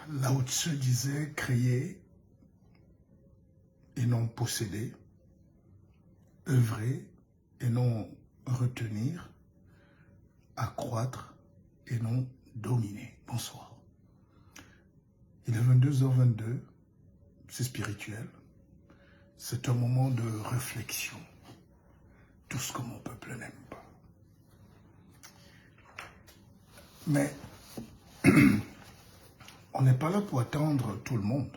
Lao Tse disait créer et non posséder, œuvrer et non retenir, accroître et non dominer. Bonsoir. Il est 22h22, c'est spirituel, c'est un moment de réflexion, tout ce que mon peuple n'aime pas. Mais on n'est pas là pour attendre tout le monde.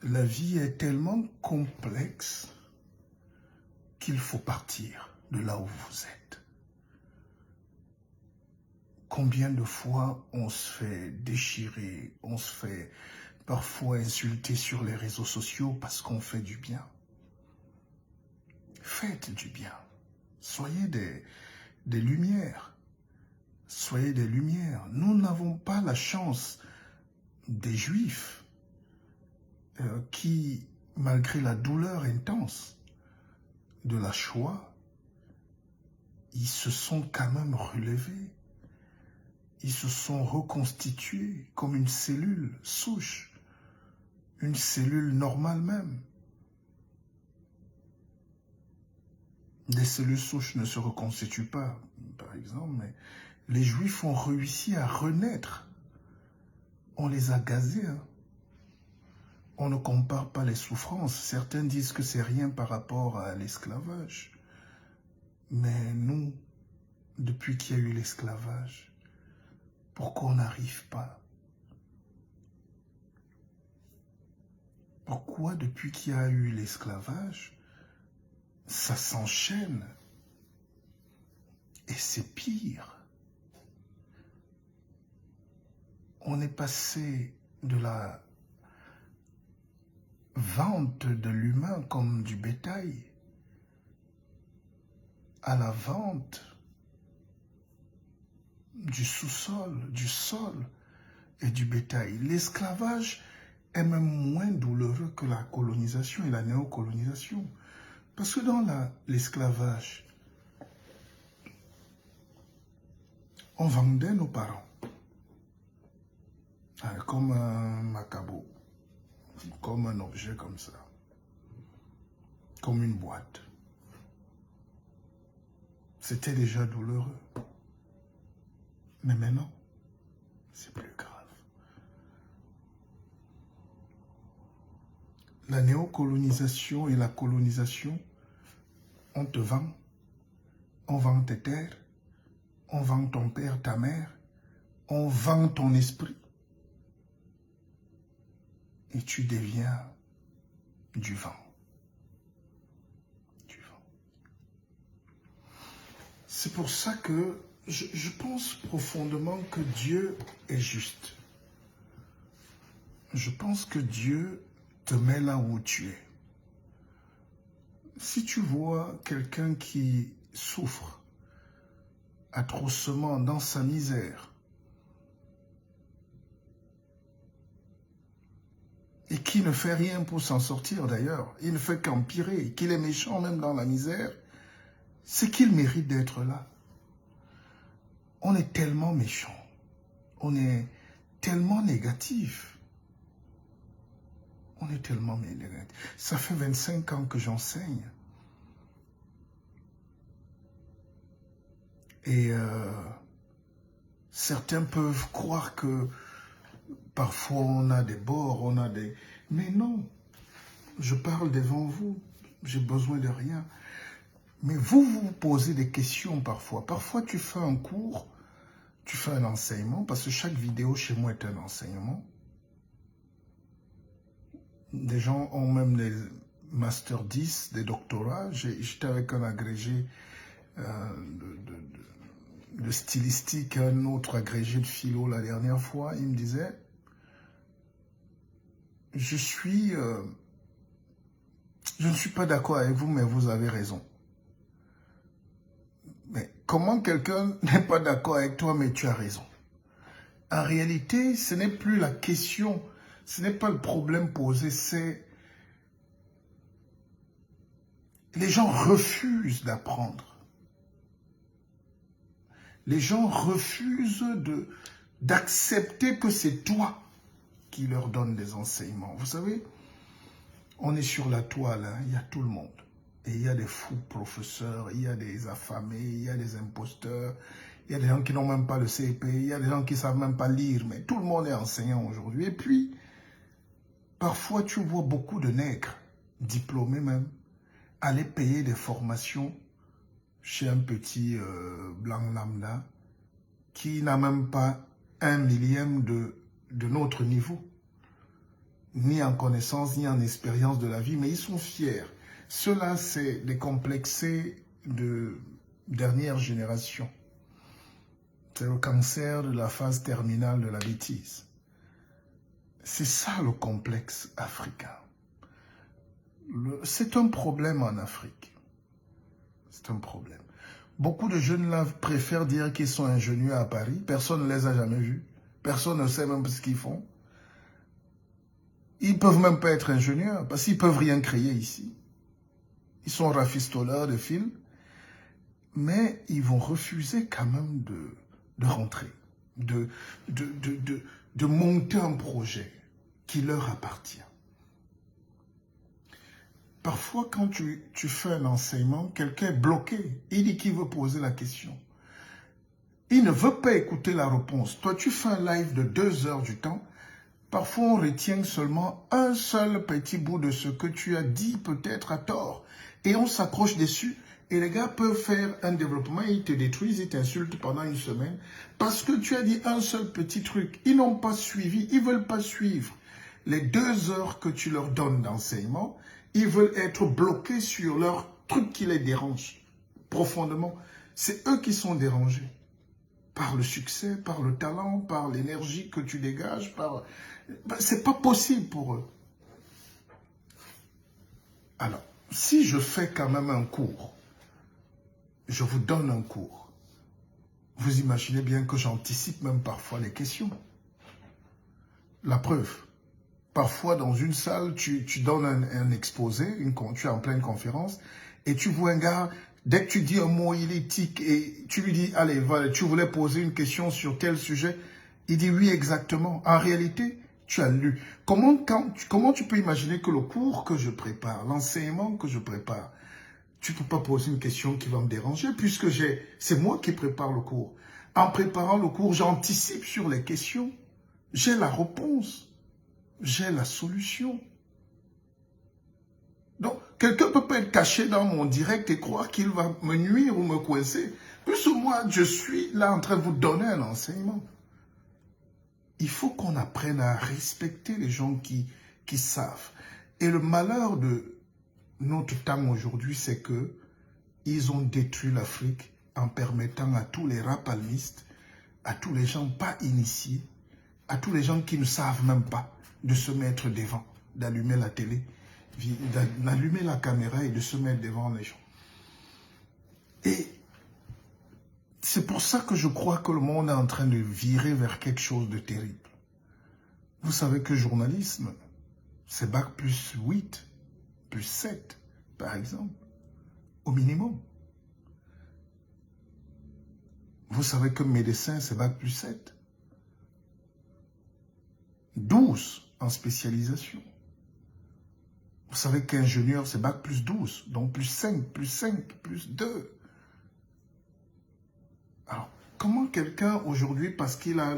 La vie est tellement complexe qu'il faut partir de là où vous êtes. Combien de fois on se fait déchirer, on se fait parfois insulter sur les réseaux sociaux parce qu'on fait du bien. Faites du bien. Soyez des lumières. Soyez des lumières. Nous n'avons pas la chance des Juifs qui, malgré la douleur intense de la Shoah, ils se sont quand même relevés. Ils se sont reconstitués comme une cellule souche, une cellule normale même. Les cellules souches ne se reconstituent pas, par exemple, mais les Juifs ont réussi à renaître. On les a gazés. Hein. On ne compare pas les souffrances. Certains disent que c'est rien par rapport à l'esclavage. Mais nous, depuis qu'il y a eu l'esclavage, pourquoi on n'arrive pas? Pourquoi depuis qu'il y a eu l'esclavage, ça s'enchaîne? Et c'est pire. On est passé de la vente de l'humain comme du bétail à la vente du sous-sol, du sol et du bétail. L'esclavage est même moins douloureux que la colonisation et la néocolonisation. Parce que dans l'esclavage, on vendait nos parents comme un macabo, comme un objet comme ça, comme une boîte. C'était déjà douloureux. Mais maintenant, c'est plus grave. La néocolonisation et la colonisation, on te vend. On vend tes terres. On vend ton père, ta mère. On vend ton esprit. Et tu deviens du vent. Du vent. C'est pour ça que je pense profondément que Dieu est juste. Je pense que Dieu te met là où tu es. Si tu vois quelqu'un qui souffre atrocement dans sa misère et qui ne fait rien pour s'en sortir d'ailleurs, il ne fait qu'empirer, qu'il est méchant même dans la misère, c'est qu'il mérite d'être là. On est tellement méchant, on est tellement négatif. On est tellement négatif. Ça fait 25 ans que j'enseigne. Et certains peuvent croire que parfois on a des bords, on a des... Mais non, je parle devant vous, j'ai besoin de rien. Mais vous vous posez des questions parfois. Parfois tu fais un cours, tu fais un enseignement, parce que chaque vidéo chez moi est un enseignement. Des gens ont même des Master 10, des doctorats. J'étais avec un agrégé de stylistique, un autre agrégé de philo la dernière fois. Il me disait, je ne suis pas d'accord avec vous, mais vous avez raison. Mais comment quelqu'un n'est pas d'accord avec toi, mais tu as raison? En réalité, ce n'est plus la question, ce n'est pas le problème posé, c'est... Les gens refusent d'apprendre. Les gens refusent d'accepter que c'est toi qui leur donne des enseignements. Vous savez, on est sur la toile, hein, il y a tout le monde. Et il y a des fous professeurs, il y a des affamés, il y a des imposteurs, il y a des gens qui n'ont même pas le CP, il y a des gens qui ne savent même pas lire, mais tout le monde est enseignant aujourd'hui. Et puis, parfois, tu vois beaucoup de nègres, diplômés même, aller payer des formations chez un petit blanc lambda qui n'a même pas un millième de notre niveau, ni en connaissance, ni en expérience de la vie, mais ils sont fiers. Ceux-là, c'est des complexés de dernière génération. C'est le cancer de la phase terminale de la bêtise. C'est ça le complexe africain. C'est un problème en Afrique. C'est un problème. Beaucoup de jeunes là préfèrent dire qu'ils sont ingénieux à Paris. Personne ne les a jamais vus. Personne ne sait même ce qu'ils font. Ils ne peuvent même pas être ingénieurs parce qu'ils ne peuvent rien créer ici. Ils sont rafistoleurs de fils. Mais ils vont refuser quand même de rentrer, de monter un projet qui leur appartient. Parfois, quand tu fais un enseignement, quelqu'un est bloqué. Il dit qu'il veut poser la question. Il ne veut pas écouter la réponse. Toi, tu fais un live de 2 heures du temps. Parfois, on retient seulement un seul petit bout de ce que tu as dit, peut-être à tort. Et on s'accroche dessus. Et les gars peuvent faire un développement, ils te détruisent, ils t'insultent pendant une semaine. Parce que tu as dit un seul petit truc. Ils n'ont pas suivi, ils ne veulent pas suivre. Les 2 heures que tu leur donnes d'enseignement, ils veulent être bloqués sur leur truc qui les dérange profondément. C'est eux qui sont dérangés. Par le succès, par le talent, par l'énergie que tu dégages. C'est pas possible pour eux. Alors, si je fais quand même un cours, je vous donne un cours, vous imaginez bien que j'anticipe même parfois les questions. La preuve, parfois dans une salle, tu donnes un exposé, tu es en pleine conférence, et tu vois un gars, dès que tu dis un mot, il est tic, et tu lui dis, allez, voilà, tu voulais poser une question sur tel sujet, il dit oui, exactement. En réalité, tu as lu. Comment tu peux imaginer que le cours que je prépare, l'enseignement que je prépare, tu ne peux pas poser une question qui va me déranger puisque c'est moi qui prépare le cours. En préparant le cours, j'anticipe sur les questions. J'ai la réponse. J'ai la solution. Donc, quelqu'un ne peut pas être caché dans mon direct et croire qu'il va me nuire ou me coincer. Plus ou moins, je suis là en train de vous donner un enseignement. Il faut qu'on apprenne à respecter les gens qui savent. Et le malheur de notre temps aujourd'hui, c'est que ils ont détruit l'Afrique en permettant à tous les rapalmistes, à tous les gens pas initiés, à tous les gens qui ne savent même pas de se mettre devant, d'allumer la télé, d'allumer la caméra et de se mettre devant les gens. Et c'est pour ça que je crois que le monde est en train de virer vers quelque chose de terrible. Vous savez que journalisme, c'est bac plus 8, plus 7, par exemple, au minimum. Vous savez que médecin, c'est bac plus 7. 12 en spécialisation. Vous savez qu'ingénieur, c'est bac plus 12, donc plus 5, plus 2. Alors, comment quelqu'un aujourd'hui, parce qu'il a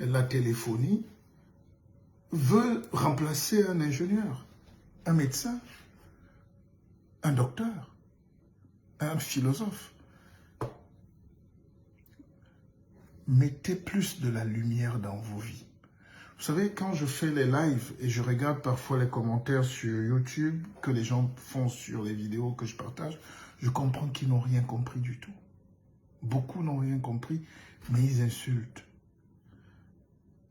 la téléphonie, veut remplacer un ingénieur, un médecin, un docteur, un philosophe? Mettez plus de la lumière dans vos vies. Vous savez, quand je fais les lives et je regarde parfois les commentaires sur YouTube que les gens font sur les vidéos que je partage, je comprends qu'ils n'ont rien compris du tout. Beaucoup n'ont rien compris, mais ils insultent.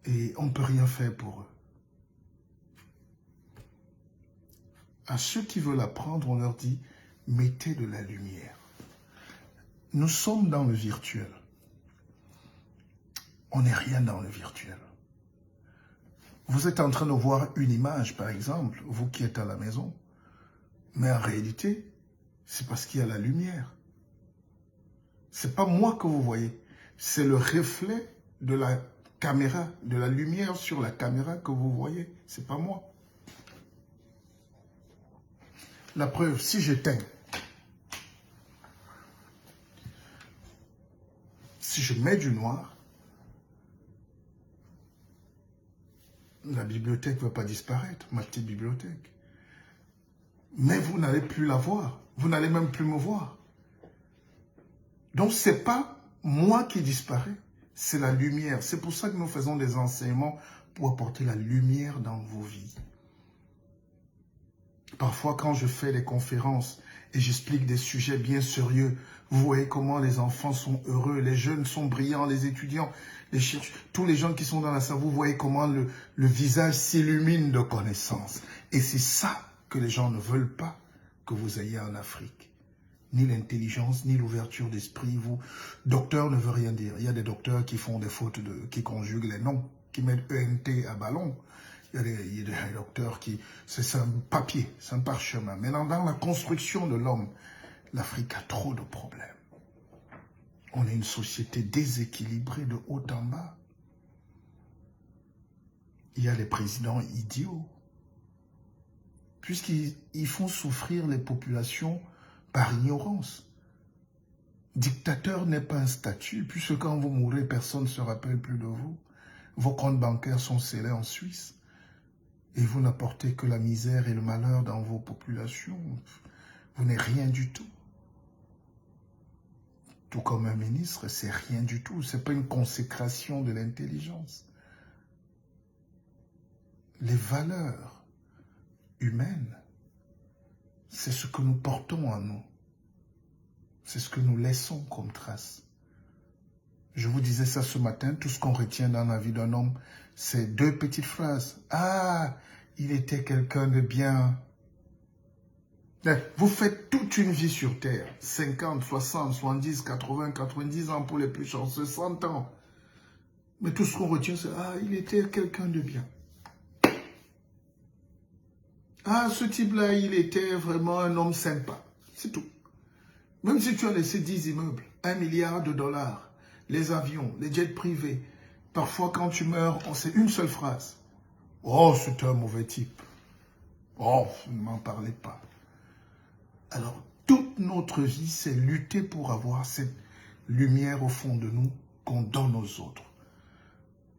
Et on ne peut rien faire pour eux. À ceux qui veulent apprendre, on leur dit, mettez de la lumière. Nous sommes dans le virtuel. On n'est rien dans le virtuel. Vous êtes en train de voir une image, par exemple, vous qui êtes à la maison. Mais en réalité, c'est parce qu'il y a la lumière. Ce n'est pas moi que vous voyez. C'est le reflet de la caméra, de la lumière sur la caméra que vous voyez. C'est pas moi. La preuve, si j'éteins, si je mets du noir, la bibliothèque ne va pas disparaître, ma petite bibliothèque. Mais vous n'allez plus la voir. Vous n'allez même plus me voir. Donc, ce n'est pas moi qui disparais, c'est la lumière. C'est pour ça que nous faisons des enseignements pour apporter la lumière dans vos vies. Parfois, quand je fais des conférences et j'explique des sujets bien sérieux, vous voyez comment les enfants sont heureux, les jeunes sont brillants, les étudiants, tous les gens qui sont dans la salle, vous voyez comment le visage s'illumine de connaissances. Et c'est ça que les gens ne veulent pas que vous ayez en Afrique. Ni l'intelligence, ni l'ouverture d'esprit. Vous, docteur ne veut rien dire. Il y a des docteurs qui font des fautes, qui conjuguent les noms, qui mettent ENT à ballon. Il y a des docteurs qui... C'est un papier, c'est un parchemin. Mais dans la construction de l'homme, l'Afrique a trop de problèmes. On est une société déséquilibrée de haut en bas. Il y a des présidents idiots. Puisqu'ils font souffrir les populations par ignorance. Dictateur n'est pas un statut, puisque quand vous mourrez, personne ne se rappelle plus de vous. Vos comptes bancaires sont scellés en Suisse. Et vous n'apportez que la misère et le malheur dans vos populations. Vous n'êtes rien du tout. Tout comme un ministre, c'est rien du tout. Ce n'est pas une consécration de l'intelligence. Les valeurs humaines, c'est ce que nous portons en nous. C'est ce que nous laissons comme trace. Je vous disais ça ce matin, tout ce qu'on retient dans la vie d'un homme, c'est 2 petites phrases. Ah, il était quelqu'un de bien. Vous faites toute une vie sur Terre, 50, 60, 70, 80, 90 ans pour les plus chanceux, 100 ans. Mais tout ce qu'on retient, c'est « Ah, il était quelqu'un de bien. » Ah, ce type-là, il était vraiment un homme sympa. C'est tout. Même si tu as laissé 10 immeubles, 1 milliard de dollars, les avions, les jets privés, parfois quand tu meurs, on sait une seule phrase. « Oh, c'est un mauvais type. Oh, ne m'en parlez pas. » Alors, toute notre vie, c'est lutter pour avoir cette lumière au fond de nous qu'on donne aux autres.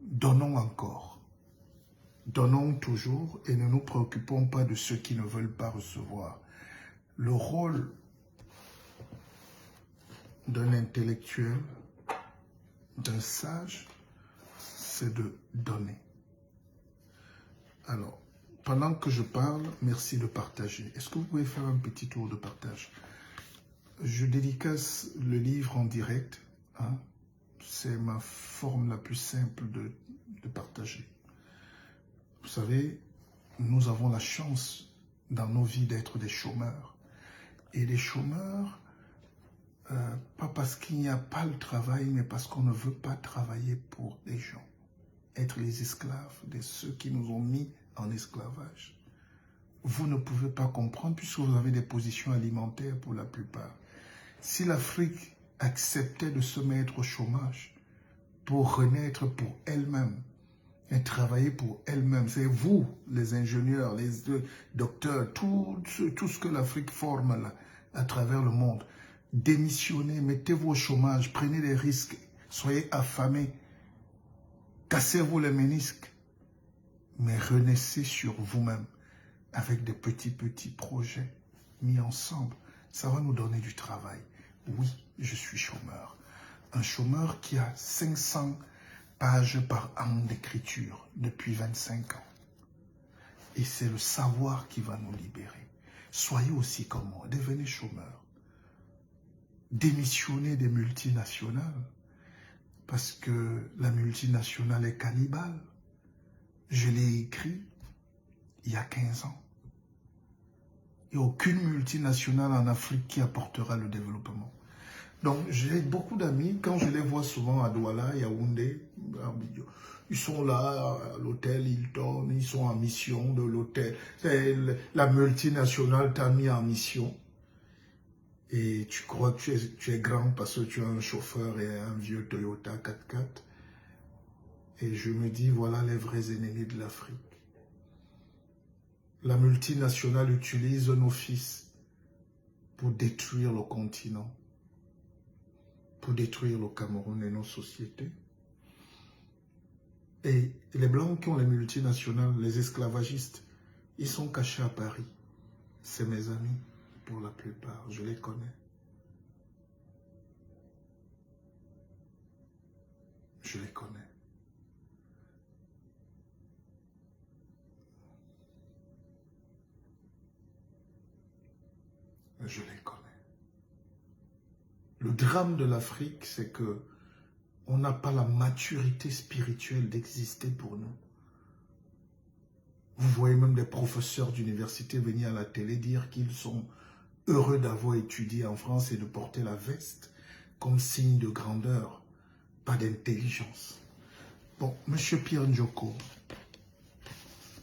Donnons encore. Donnons toujours et ne nous préoccupons pas de ceux qui ne veulent pas recevoir. Le rôle d'un intellectuel, d'un sage, c'est de donner. Alors, pendant que je parle, merci de partager. Est-ce que vous pouvez faire un petit tour de partage? Je dédicace le livre en direct. Hein? C'est ma forme la plus simple de partager. Vous savez, nous avons la chance dans nos vies d'être des chômeurs. Et les chômeurs, pas parce qu'il n'y a pas le travail, mais parce qu'on ne veut pas travailler pour des gens. Être les esclaves de ceux qui nous ont mis en esclavage. Vous ne pouvez pas comprendre puisque vous avez des positions alimentaires pour la plupart. Si l'Afrique acceptait de se mettre au chômage pour renaître pour elle-même et travailler pour elle-même, c'est vous, les ingénieurs, les docteurs, tout ce que l'Afrique forme là, à travers le monde, démissionnez, mettez-vous au chômage, prenez des risques, soyez affamés, cassez-vous les ménisques, mais renaissez sur vous-même avec des petits projets mis ensemble. Ça va nous donner du travail. Oui, je suis chômeur. Un chômeur qui a 500 pages par an d'écriture depuis 25 ans. Et c'est le savoir qui va nous libérer. Soyez aussi comme moi, devenez chômeur. Démissionnez des multinationales parce que la multinationale est cannibale. Je l'ai écrit il y a 15 ans. Il n'y a aucune multinationale en Afrique qui apportera le développement. Donc, j'ai beaucoup d'amis, quand je les vois souvent à Douala, Yaoundé, ils sont là à l'hôtel Hilton, ils sont en mission de l'hôtel. La multinationale t'a mis en mission. Et tu crois que tu es grand parce que tu as un chauffeur et un vieux Toyota 4x4. Et je me dis, voilà les vrais ennemis de l'Afrique. La multinationale utilise nos fils pour détruire le continent, pour détruire le Cameroun et nos sociétés. Et les Blancs qui ont les multinationales, les esclavagistes, ils sont cachés à Paris. C'est mes amis, pour la plupart, je les connais. Je les connais. Je les connais. Le drame de l'Afrique, c'est que on n'a pas la maturité spirituelle d'exister pour nous. Vous voyez même des professeurs d'université venir à la télé dire qu'ils sont heureux d'avoir étudié en France et de porter la veste comme signe de grandeur, pas d'intelligence. Bon, Monsieur Pierre Njoko,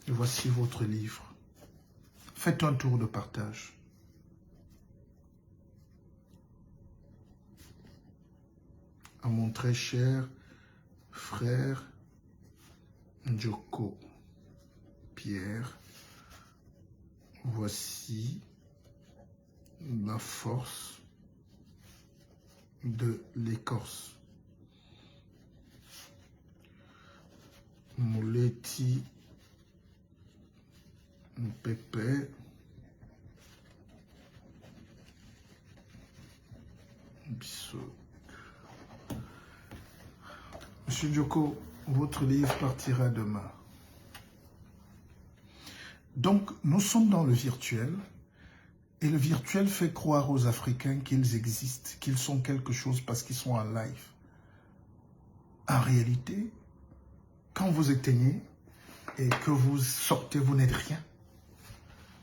voici votre livre. Faites un tour de partage. À mon très cher frère Njoko Pierre, voici la force de l'écorce. Mouleti Pépé Bissot. Monsieur Njoko, votre livre partira demain. Donc, nous sommes dans le virtuel, et le virtuel fait croire aux Africains qu'ils existent, qu'ils sont quelque chose parce qu'ils sont en live. En réalité, quand vous éteignez et que vous sortez, vous n'êtes rien.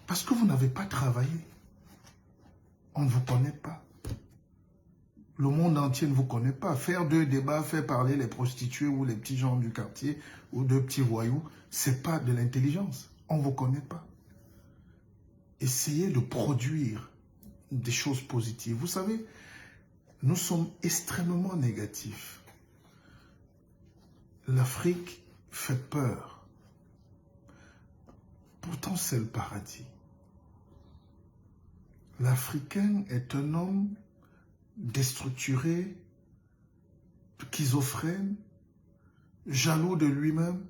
Parce que vous n'avez pas travaillé. On ne vous connaît pas. Le monde entier ne vous connaît pas. Faire deux débats, faire parler les prostituées ou les petits gens du quartier ou deux petits voyous, ce n'est pas de l'intelligence. On ne vous connaît pas. Essayez de produire des choses positives. Vous savez, nous sommes extrêmement négatifs. L'Afrique fait peur. Pourtant, c'est le paradis. L'Africain est un homme déstructuré, schizophrène, jaloux de lui-même.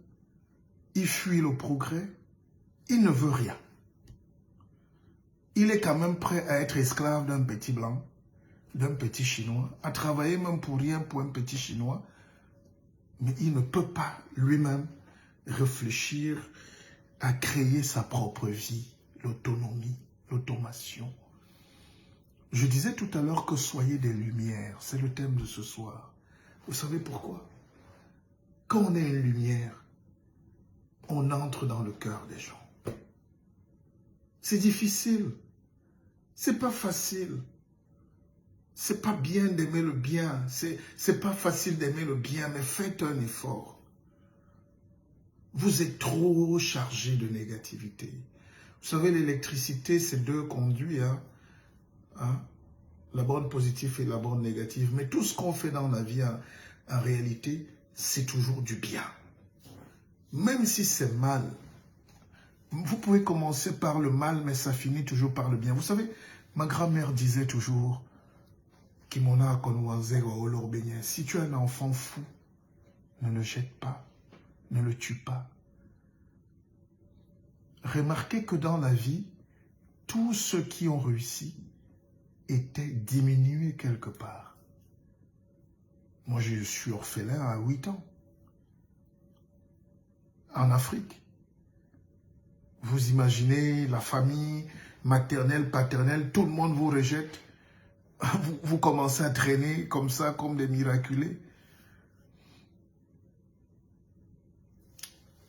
Il fuit le progrès. Il ne veut rien. Il est quand même prêt à être esclave d'un petit blanc, d'un petit chinois, à travailler même pour rien pour un petit chinois, mais il ne peut pas lui-même réfléchir à créer sa propre vie, l'autonomie, l'automation. Je disais tout à l'heure que soyez des lumières, c'est le thème de ce soir. Vous savez pourquoi? Quand on est une lumière, on entre dans le cœur des gens. C'est difficile. C'est pas facile. C'est pas bien d'aimer le bien. C'est pas facile d'aimer le bien, mais faites un effort. Vous êtes trop chargé de négativité. Vous savez, l'électricité, c'est deux conduits, la borne positive et la borne négative. Mais tout ce qu'on fait dans la vie, en réalité, c'est toujours du bien. Même si c'est mal, vous pouvez commencer par le mal, mais ça finit toujours par le bien. Vous savez, ma grand-mère disait toujours, si tu as un enfant fou, ne le jette pas, ne le tue pas. Remarquez que dans la vie, tous ceux qui ont réussi étaient diminués quelque part. Moi, je suis orphelin à 8 ans. En Afrique. Vous imaginez la famille maternelle, paternelle, tout le monde vous rejette. Vous commencez à traîner comme ça, comme des miraculés.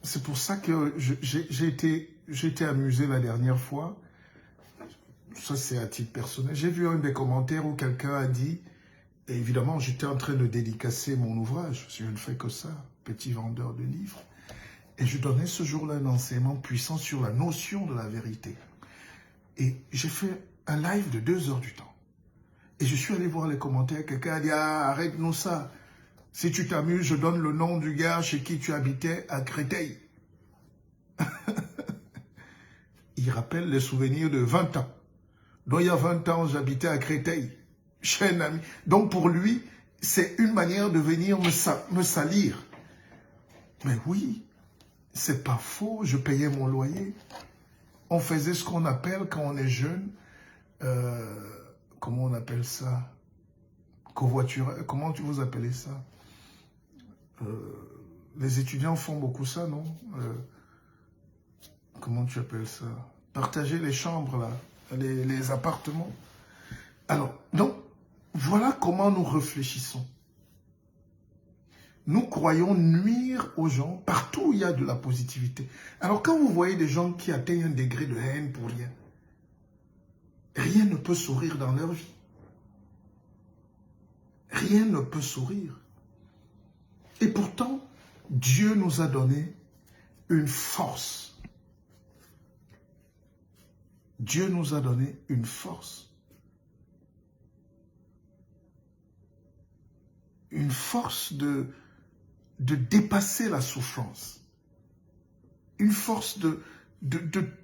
C'est pour ça que j'ai été amusé la dernière fois. Ça, c'est à titre personnel. J'ai vu un des commentaires où quelqu'un a dit, et évidemment, j'étais en train de dédicacer mon ouvrage, parce que je ne fais que ça, petit vendeur de livres. Et je donnais ce jour-là un enseignement puissant sur la notion de la vérité. Et j'ai fait un live de 2 heures du temps. Et je suis allé voir les commentaires. Quelqu'un a dit, ah, arrête-nous ça. Si tu t'amuses, je donne le nom du gars chez qui tu habitais à Créteil. Il rappelle les souvenirs de 20 ans. Donc il y a 20 ans, j'habitais à Créteil, chez un ami. Donc pour lui, c'est une manière de venir me salir. Mais oui, c'est pas faux, je payais mon loyer. On faisait ce qu'on appelle, quand on est jeune, comment on appelle ça? Covoiturage, comment vous appelez ça? Les étudiants font beaucoup ça, non? Comment tu appelles ça? Partager les chambres, là, les appartements. Alors, donc, voilà comment nous réfléchissons. Nous croyons nuire aux gens partout où il y a de la positivité. Alors, quand vous voyez des gens qui atteignent un degré de haine pour rien, rien ne peut sourire dans leur vie. Rien ne peut sourire. Et pourtant, Dieu nous a donné une force. Dieu nous a donné une force. Une force de dépasser la souffrance. Une force de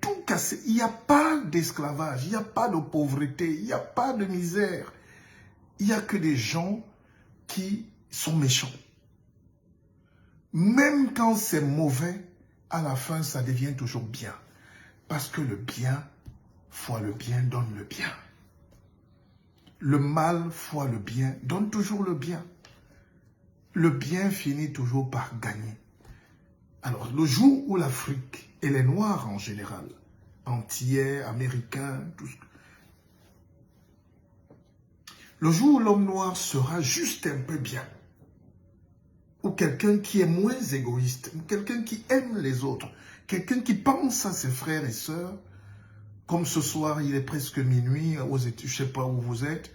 tout casser. Il n'y a pas d'esclavage, il n'y a pas de pauvreté, il n'y a pas de misère. Il n'y a que des gens qui sont méchants. Même quand c'est mauvais, à la fin, ça devient toujours bien. Parce que le bien, fois le bien, donne le bien. Le mal, fois le bien, donne toujours le bien. Le bien finit toujours par gagner. Alors, le jour où l'Afrique, et les Noirs en général, Antillais, Américains, tout ce... Le jour où l'homme noir sera juste un peu bien, ou quelqu'un qui est moins égoïste, quelqu'un qui aime les autres, quelqu'un qui pense à ses frères et sœurs, comme ce soir, il est presque minuit, aux études, je ne sais pas où vous êtes,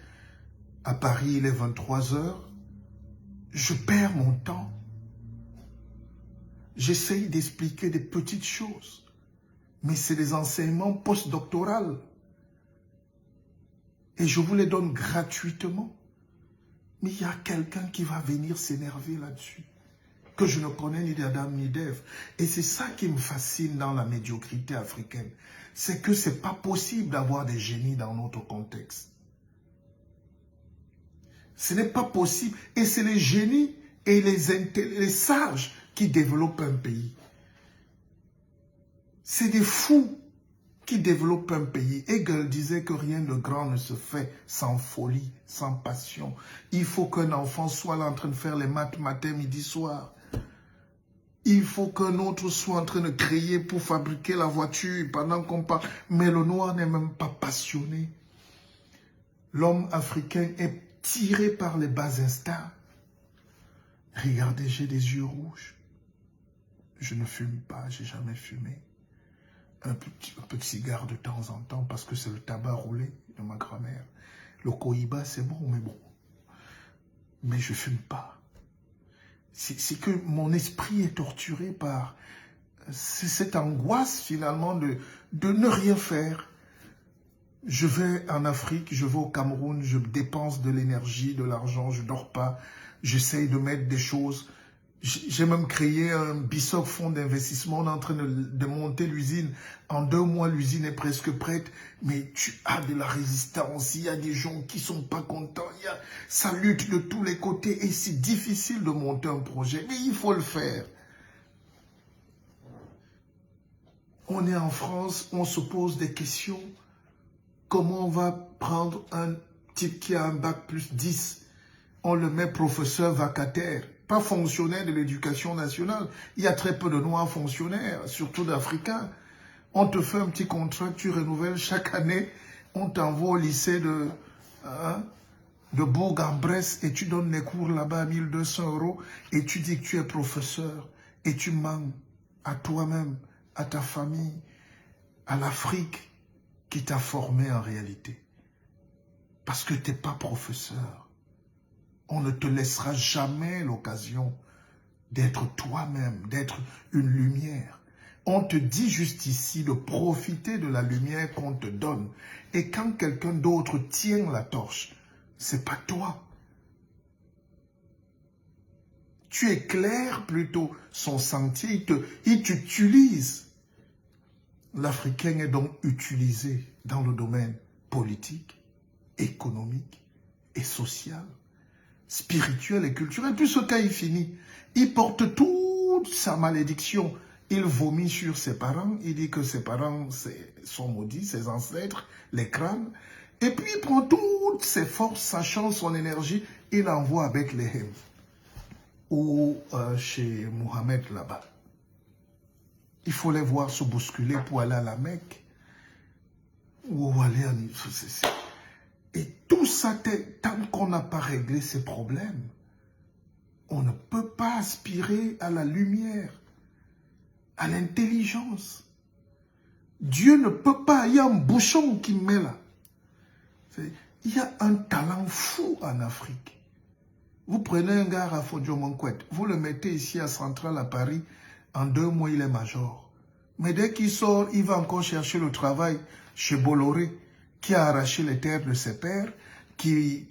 à Paris, il est 23 heures, je perds mon temps. J'essaye d'expliquer des petites choses, mais c'est des enseignements postdoctoraux. Et je vous les donne gratuitement. Mais il y a quelqu'un qui va venir s'énerver là-dessus, que je ne connais ni d'Adam ni d'Ève. Et c'est ça qui me fascine dans la médiocrité africaine. C'est que ce n'est pas possible d'avoir des génies dans notre contexte. Ce n'est pas possible. Et c'est les génies et les sages qui développent un pays. C'est des fous qui développent un pays. Hegel disait que rien de grand ne se fait sans folie, sans passion. Il faut qu'un enfant soit là en train de faire les maths matin, midi, soir. Il faut qu'un autre soit en train de créer pour fabriquer la voiture pendant qu'on parle. Mais le noir n'est même pas passionné. L'homme africain est tiré par les bas instincts. Regardez, j'ai des yeux rouges. Je ne fume pas, j'ai jamais fumé. Un peu de cigare de temps en temps parce que c'est le tabac roulé de ma grand-mère. Le cohiba, c'est bon, mais bon. Mais je ne fume pas. C'est que mon esprit est torturé par cette angoisse finalement de ne rien faire. Je vais en Afrique, je vais au Cameroun, je dépense de l'énergie, de l'argent, je ne dors pas. J'essaye de mettre des choses. J'ai même créé un BISOC fonds d'investissement. On est en train de monter l'usine. En 2 mois, l'usine est presque prête. Mais tu as de la résistance. Il y a des gens qui ne sont pas contents. Ça lutte de tous les côtés. Et c'est difficile de monter un projet. Mais il faut le faire. On est en France, on se pose des questions. Comment on va prendre un type qui a un bac plus 10? On le met professeur vacataire. Pas fonctionnaire de l'éducation nationale. Il y a très peu de noirs fonctionnaires, surtout d'Africains. On te fait un petit contrat, tu renouvelles chaque année, on t'envoie au lycée de Bourg-en-Bresse et tu donnes les cours là-bas à 1200 € et tu dis que tu es professeur et tu mens à toi-même, à ta famille, à l'Afrique qui t'a formé en réalité. Parce que tu n'es pas professeur. On ne te laissera jamais l'occasion d'être toi-même, d'être une lumière. On te dit juste ici de profiter de la lumière qu'on te donne. Et quand quelqu'un d'autre tient la torche, c'est pas toi. Tu éclaires plutôt son sentier, il t'utilise. L'Africain est donc utilisé dans le domaine politique, économique et social, spirituel et culturel. Puis ce cas est fini. Il porte toute sa malédiction. Il vomit sur ses parents. Il dit que ses parents sont maudits, ses ancêtres, les crânes. Et puis il prend toutes ses forces, sa chance, son énergie. Il envoie à Bethléem ou chez Mohamed là-bas. Il faut les voir se bousculer pour aller à la Mecque ou aller à... Et tout ça, tant qu'on n'a pas réglé ces problèmes, on ne peut pas aspirer à la lumière, à l'intelligence. Dieu ne peut pas, il y a un bouchon qui met là. Il y a un talent fou en Afrique. Vous prenez un gars à Fodjo-Monkwet, vous le mettez ici à Centrale à Paris, en 2 mois il est major. Mais dès qu'il sort, il va encore chercher le travail chez Bolloré, qui a arraché les terres de ses pères, qui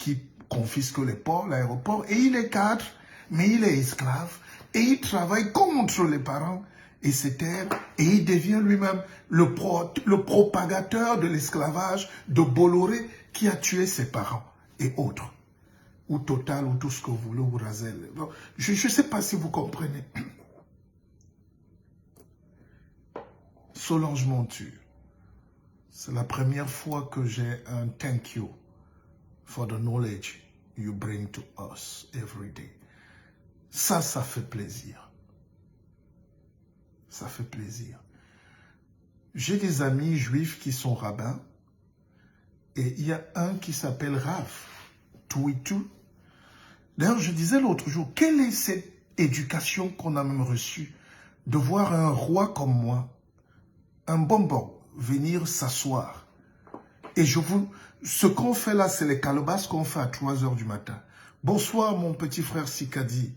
confisque les ports, l'aéroport, et il est cadre, mais il est esclave, et il travaille contre les parents et ses terres, et il devient lui-même le propagateur de l'esclavage de Bolloré, qui a tué ses parents et autres. Ou Total, ou tout ce que vous voulez, ou Razel. Je ne sais pas si vous comprenez. Solange Monture, c'est la première fois que j'ai un thank you for the knowledge you bring to us every day. Ça fait plaisir. Ça fait plaisir. J'ai des amis juifs qui sont rabbins et il y a un qui s'appelle Rav Touitou. D'ailleurs, je disais l'autre jour, quelle est cette éducation qu'on a même reçue de voir un roi comme moi, un bonbon, venir s'asseoir. Et ce qu'on fait là, c'est les calebasses qu'on fait à 3 h du matin. Bonsoir, mon petit frère Sikadi.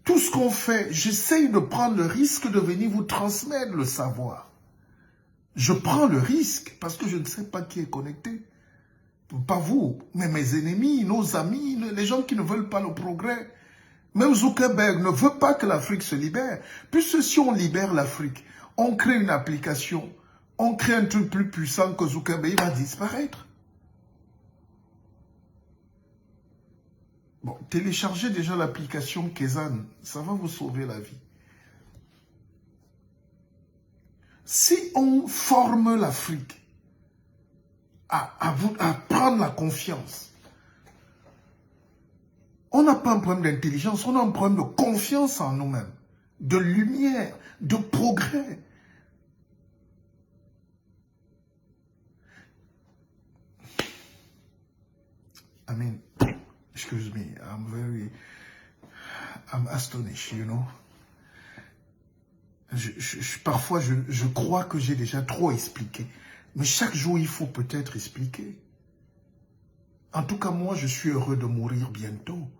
Tout ce qu'on fait, j'essaye de prendre le risque de venir vous transmettre le savoir. Je prends le risque parce que je ne sais pas qui est connecté. Pas vous, mais mes ennemis, nos amis, les gens qui ne veulent pas le progrès. Même Zuckerberg ne veut pas que l'Afrique se libère. Puisque si on libère l'Afrique, on crée une application, on crée un truc plus puissant que Zuckerberg, il va disparaître. Bon, téléchargez déjà l'application Kezan, ça va vous sauver la vie. Si on forme l'Afrique à prendre la confiance, on n'a pas un problème d'intelligence, on a un problème de confiance en nous-mêmes, de lumière, de progrès. I mean, excuse me, I'm astonished, you know. Parfois, je crois que j'ai déjà trop expliqué. Mais chaque jour, il faut peut-être expliquer. En tout cas, moi, je suis heureux de mourir bientôt.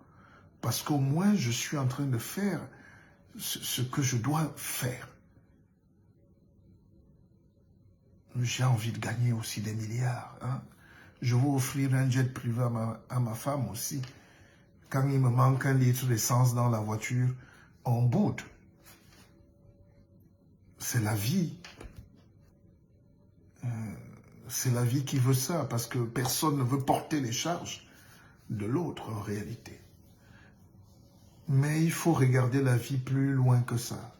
Parce qu'au moins, je suis en train de faire ce que je dois faire. J'ai envie de gagner aussi des milliards. Hein? Je veux offrir un jet privé à ma femme aussi. Quand il me manque 1 litre d'essence dans la voiture, on boude. C'est la vie. C'est la vie qui veut ça, parce que personne ne veut porter les charges de l'autre en réalité. Mais il faut regarder la vie plus loin que ça.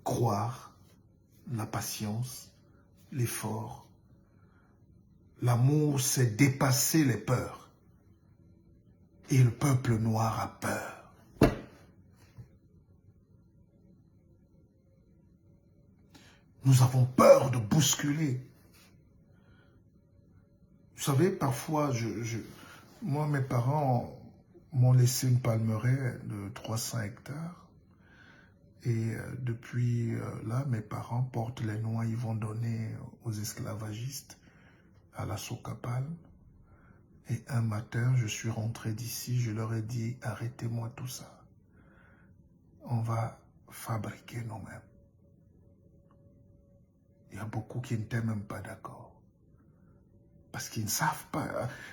Croire, la patience, l'effort. L'amour, c'est dépasser les peurs. Et le peuple noir a peur. Nous avons peur de bousculer. Vous savez, parfois, moi, mes parents m'ont laissé une palmeraie de 300 hectares. Et depuis là, mes parents portent les noix, ils vont donner aux esclavagistes à la Socapal. Et un matin, je suis rentré d'ici, je leur ai dit, arrêtez-moi tout ça. On va fabriquer nous-mêmes. Il y a beaucoup qui n'étaient même pas d'accord. Parce qu'ils ne savent pas.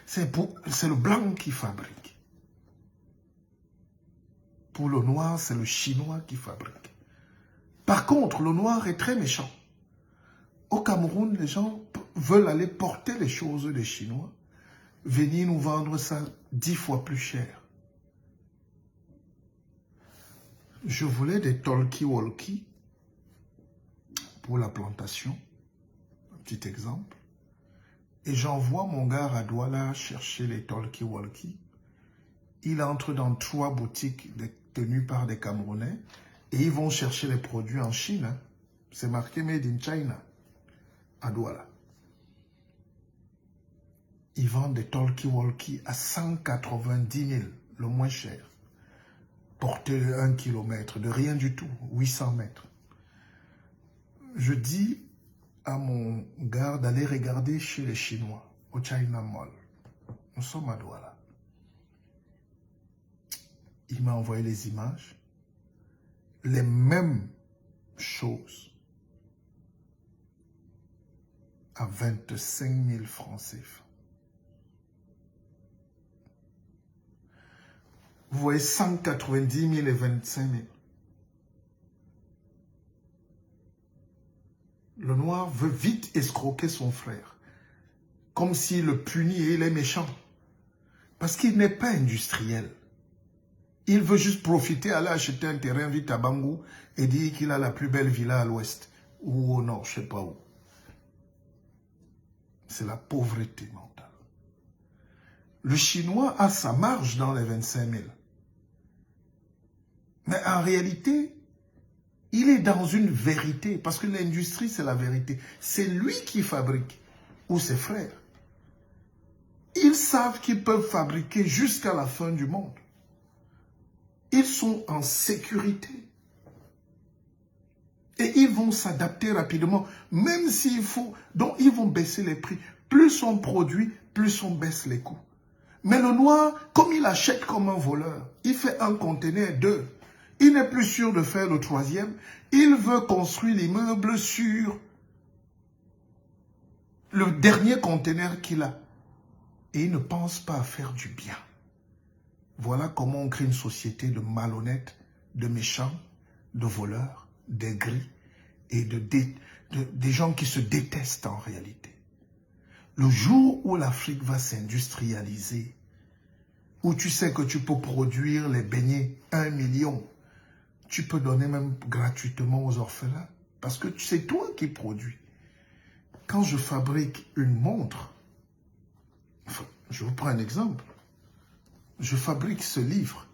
C'est le blanc qui fabrique. Pour le noir, c'est le Chinois qui fabrique. Par contre, le noir est très méchant. Au Cameroun, les gens veulent aller porter les choses des Chinois, venir nous vendre ça 10 fois plus cher. Je voulais des talkie-walkie pour la plantation, un petit exemple. Et j'envoie mon gars à Douala chercher les talkie-walkie. Il entre dans 3 boutiques tenues par des Camerounais et ils vont chercher les produits en Chine. Hein. C'est marqué Made in China, à Douala. Ils vendent des talkie-walkie à 190 000, le moins cher. Porter 1 kilomètre, de rien du tout, 800 mètres. Je dis à mon gars d'aller regarder chez les Chinois, au China Mall. Nous sommes à Douala. Il m'a envoyé les images. Les mêmes choses à 25 000 francs CFA. Vous voyez 190 000 et 25 000. Le noir veut vite escroquer son frère. Comme s'il le punit et il est méchant. Parce qu'il n'est pas industriel. Il veut juste profiter, aller acheter un terrain vite à Bangou et dire qu'il a la plus belle villa à l'ouest. Ou au nord, je ne sais pas où. C'est la pauvreté mentale. Le Chinois a sa marge dans les 25 000. Mais en réalité, il est dans une vérité. Parce que l'industrie, c'est la vérité. C'est lui qui fabrique. Ou ses frères. Ils savent qu'ils peuvent fabriquer jusqu'à la fin du monde. Ils sont en sécurité. Et ils vont s'adapter rapidement. Même s'il faut. Donc, ils vont baisser les prix. Plus on produit, plus on baisse les coûts. Mais le noir, comme il achète comme un voleur, il fait un conteneur, 2. Il n'est plus sûr de faire le 3e. Il veut construire l'immeuble sur le dernier conteneur qu'il a. Et il ne pense pas à faire du bien. Voilà comment on crée une société de malhonnêtes, de méchants, de voleurs, d'aigris et des gens qui se détestent en réalité. Le jour où l'Afrique va s'industrialiser, où tu sais que tu peux produire les beignets 1 million, tu peux donner même gratuitement aux orphelins, parce que c'est toi qui produis. Quand je fabrique une montre, enfin, je vous prends un exemple, je fabrique ce livre,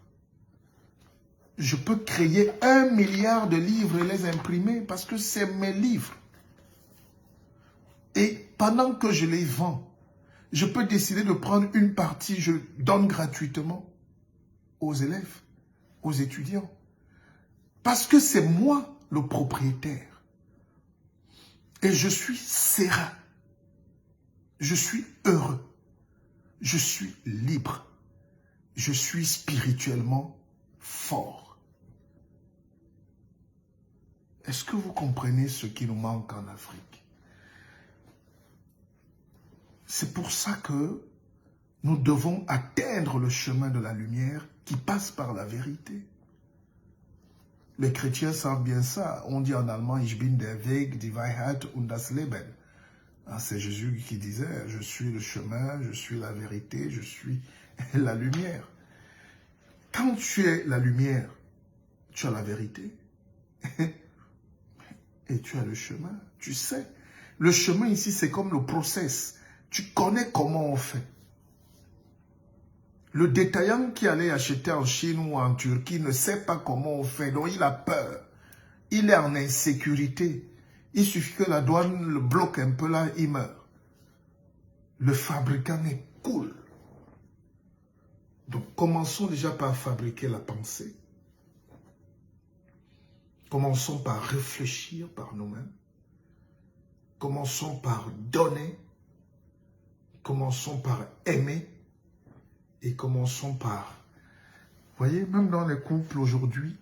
je peux créer 1 milliard de livres et les imprimer parce que c'est mes livres. Et pendant que je les vends, je peux décider de prendre une partie, je donne gratuitement aux élèves, aux étudiants. Parce que c'est moi le propriétaire. Et je suis serein. Je suis heureux. Je suis libre. Je suis spirituellement fort. Est-ce que vous comprenez ce qui nous manque en Afrique? C'est pour ça que nous devons atteindre le chemin de la lumière qui passe par la vérité. Les chrétiens savent bien ça. On dit en allemand, ich bin der Weg, die Wahrheit und das Leben. C'est Jésus qui disait, je suis le chemin, je suis la vérité, je suis la lumière. Quand tu es la lumière, tu as la vérité. Et tu as le chemin, tu sais. Le chemin ici, c'est comme le process. Tu connais comment on fait. Le détaillant qui allait acheter en Chine ou en Turquie ne sait pas comment on fait, donc il a peur. Il est en insécurité. Il suffit que la douane le bloque un peu là, il meurt. Le fabricant est cool. Donc commençons déjà par fabriquer la pensée. Commençons par réfléchir par nous-mêmes. Commençons par donner. Commençons par aimer. Et commençons par... Vous voyez, même dans les couples aujourd'hui,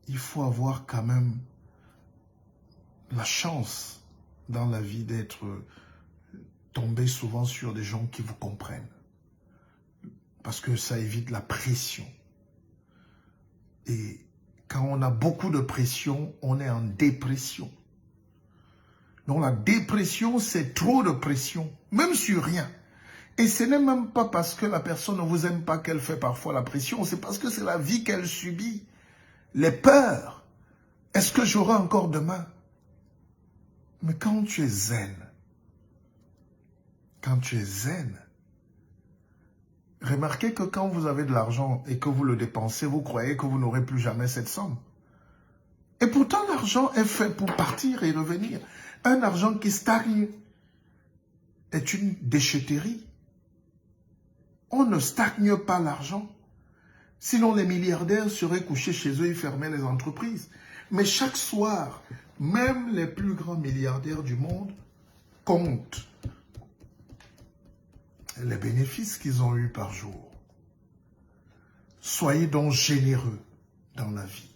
il faut avoir quand même la chance dans la vie d'être tombé souvent sur des gens qui vous comprennent. Parce que ça évite la pression. Et quand on a beaucoup de pression, on est en dépression. Donc la dépression, c'est trop de pression, même sur rien. Et ce n'est même pas parce que la personne ne vous aime pas qu'elle fait parfois la pression, c'est parce que c'est la vie qu'elle subit. Les peurs. Est-ce que j'aurai encore demain? Mais quand tu es zen, remarquez que quand vous avez de l'argent et que vous le dépensez, vous croyez que vous n'aurez plus jamais cette somme. Et pourtant, l'argent est fait pour partir et revenir. Un argent qui stagne est une déchetterie. On ne stagne pas l'argent. Sinon, les milliardaires seraient couchés chez eux et fermaient les entreprises. Mais chaque soir, même les plus grands milliardaires du monde comptent les bénéfices qu'ils ont eus par jour. Soyez donc généreux dans la vie.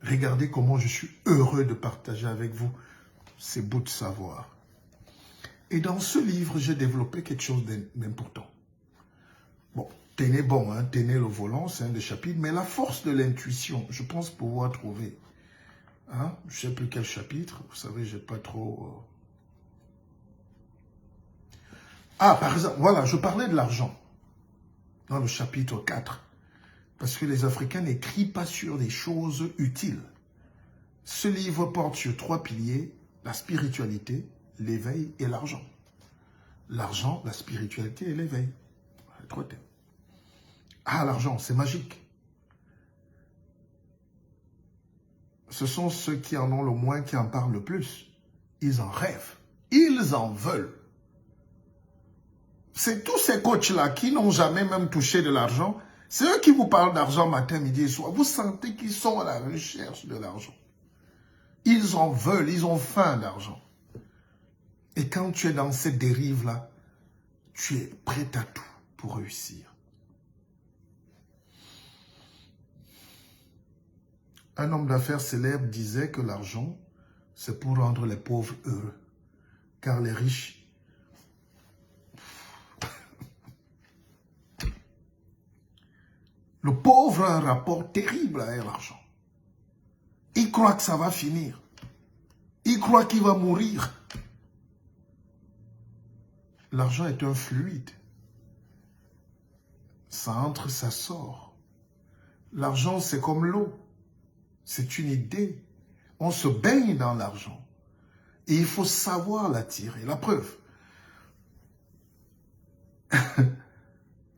Regardez comment je suis heureux de partager avec vous ces bouts de savoir. Et dans ce livre, j'ai développé quelque chose d'important. Bon, tenez bon, hein, tenez le volant, c'est un des chapitres, mais la force de l'intuition, je pense pouvoir trouver. Hein, je ne sais plus quel chapitre, vous savez, j'ai pas trop... Ah, par exemple, voilà, je parlais de l'argent dans le chapitre 4. Parce que les Africains n'écrivent pas sur des choses utiles. Ce livre porte sur 3 piliers, la spiritualité, l'éveil et l'argent. L'argent, la spiritualité et l'éveil. 3 thèmes. Ah, l'argent, c'est magique. Ce sont ceux qui en ont le moins qui en parlent le plus. Ils en rêvent. Ils en veulent. C'est tous ces coachs-là qui n'ont jamais même touché de l'argent. C'est eux qui vous parlent d'argent matin, midi et soir. Vous sentez qu'ils sont à la recherche de l'argent. Ils en veulent, ils ont faim d'argent. Et quand tu es dans cette dérive-là, tu es prêt à tout pour réussir. Un homme d'affaires célèbre disait que l'argent, c'est pour rendre les pauvres heureux. Car les riches, le pauvre a un rapport terrible avec l'argent. Il croit que ça va finir. Il croit qu'il va mourir. L'argent est un fluide. Ça entre, ça sort. L'argent, c'est comme l'eau. C'est une idée. On se baigne dans l'argent. Et il faut savoir l'attirer. La preuve.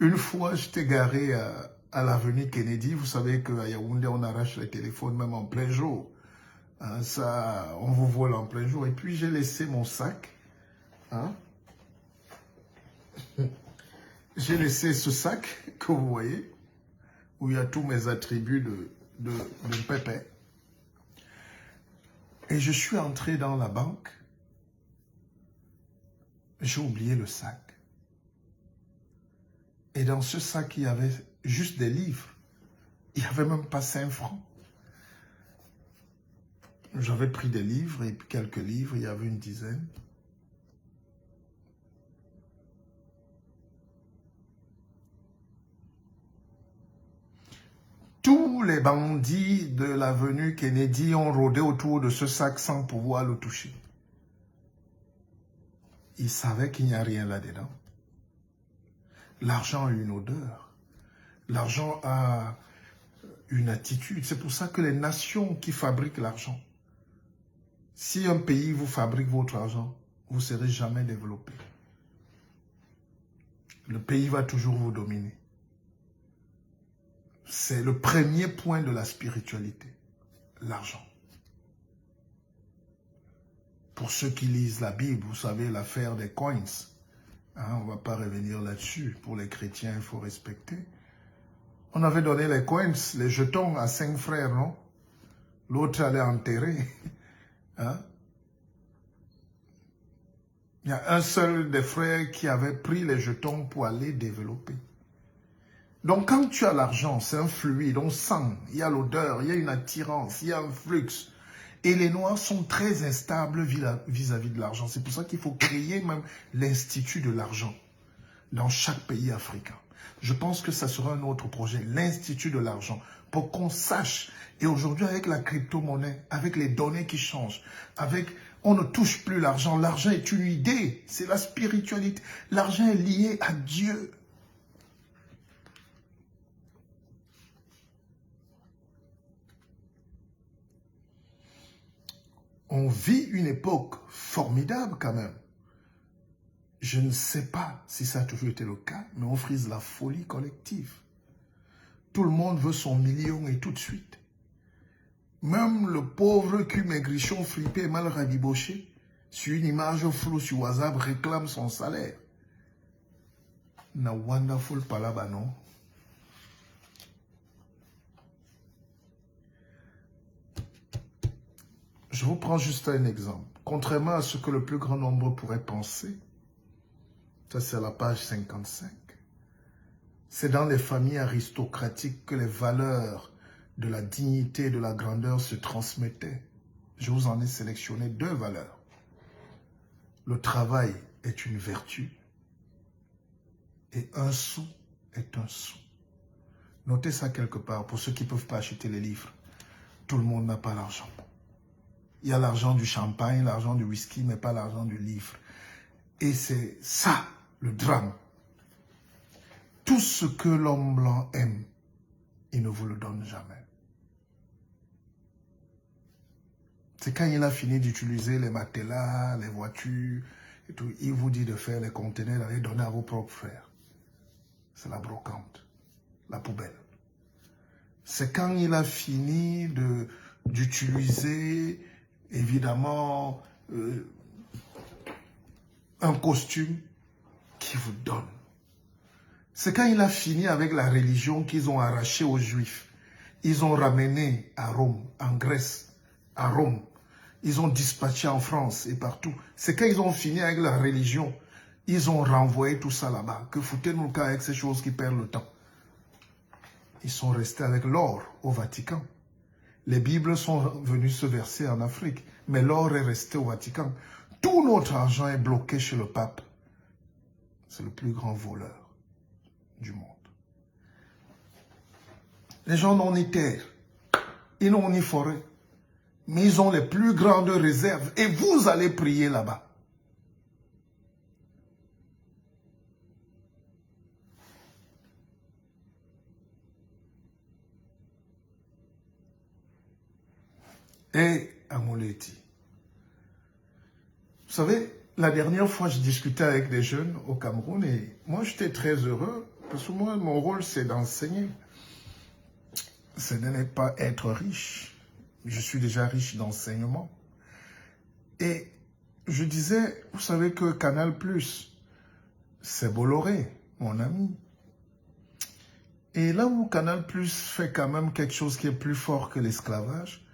Une fois, j'étais garé à l'avenue Kennedy. Vous savez qu'à Yaoundé, on arrache les téléphones même en plein jour. Hein, ça, on vous vole en plein jour. Et puis, j'ai laissé mon sac. Hein? J'ai laissé ce sac que vous voyez, où il y a tous mes attributs de pépé. Et je suis entré dans la banque. J'ai oublié le sac. Et dans ce sac, il y avait juste des livres. Il n'y avait même pas 5 francs. J'avais pris des livres et puis quelques livres, il y avait une dizaine. Tous les bandits de l'avenue Kennedy ont rôdé autour de ce sac sans pouvoir le toucher. Ils savaient qu'il n'y a rien là-dedans. L'argent a une odeur. L'argent a une attitude. C'est pour ça que les nations qui fabriquent l'argent, si un pays vous fabrique votre argent, vous ne serez jamais développé. Le pays va toujours vous dominer. C'est le premier point de la spiritualité, l'argent. Pour ceux qui lisent la Bible, vous savez l'affaire des coins. Hein, on ne va pas revenir là-dessus. Pour les chrétiens, il faut respecter. On avait donné les coins, les jetons à 5 frères, non? L'autre allait enterrer. Hein? Il y a un seul des frères qui avait pris les jetons pour aller développer. Donc quand tu as l'argent, c'est un fluide, on sent, il y a l'odeur, il y a une attirance, il y a un flux. Et les Noirs sont très instables vis-à-vis de l'argent. C'est pour ça qu'il faut créer même l'Institut de l'argent dans chaque pays africain. Je pense que ça sera un autre projet, l'Institut de l'argent, pour qu'on sache. Et aujourd'hui, avec la crypto-monnaie, avec les données qui changent, on ne touche plus l'argent. L'argent est une idée, c'est la spiritualité. L'argent est lié à Dieu. On vit une époque formidable quand même. Je ne sais pas si ça a toujours été le cas, mais on frise la folie collective. Tout le monde veut son million et tout de suite. Même le pauvre cul maigrichon fripé et mal rabiboché, sur une image floue sur WhatsApp, réclame son salaire. Na wonderful palaba, non? Je vous prends juste un exemple. Contrairement à ce que le plus grand nombre pourrait penser, ça c'est à la page 55, c'est dans les familles aristocratiques que les valeurs de la dignité et de la grandeur se transmettaient. Je vous en ai sélectionné 2 valeurs. Le travail est une vertu et un sou est un sou. Notez ça quelque part pour ceux qui ne peuvent pas acheter les livres. Tout le monde n'a pas l'argent. Il y a l'argent du champagne, l'argent du whisky, mais pas l'argent du livre. Et c'est ça le drame. Tout ce que l'homme blanc aime, il ne vous le donne jamais. C'est quand il a fini d'utiliser les matelas, les voitures, et tout, il vous dit de faire les conteneurs, d'aller donner à vos propres frères. C'est la brocante, la poubelle. C'est quand il a fini d'utiliser, évidemment, un costume qui vous donne. C'est quand il a fini avec la religion qu'ils ont arrachée aux Juifs. Ils ont ramené à Rome, en Grèce, à Rome. Ils ont dispatché en France et partout. C'est quand ils ont fini avec la religion, ils ont renvoyé tout ça là-bas. Que foutez-nous le cas avec ces choses qui perdent le temps. Ils sont restés avec l'or au Vatican. Les Bibles sont venues se verser en Afrique, mais l'or est resté au Vatican. Tout notre argent est bloqué chez le pape. C'est le plus grand voleur du monde. Les gens n'ont ni terre, ils n'ont ni forêt, mais ils ont les plus grandes réserves et vous allez prier là-bas. Et Amoleti. Vous savez, la dernière fois, je discutais avec des jeunes au Cameroun et moi, j'étais très heureux parce que moi, mon rôle, c'est d'enseigner. Ce n'est pas être riche. Je suis déjà riche d'enseignement. Et je disais, vous savez que Canal+, c'est Bolloré, mon ami. Et là où Canal+ fait quand même quelque chose qui est plus fort que l'esclavage,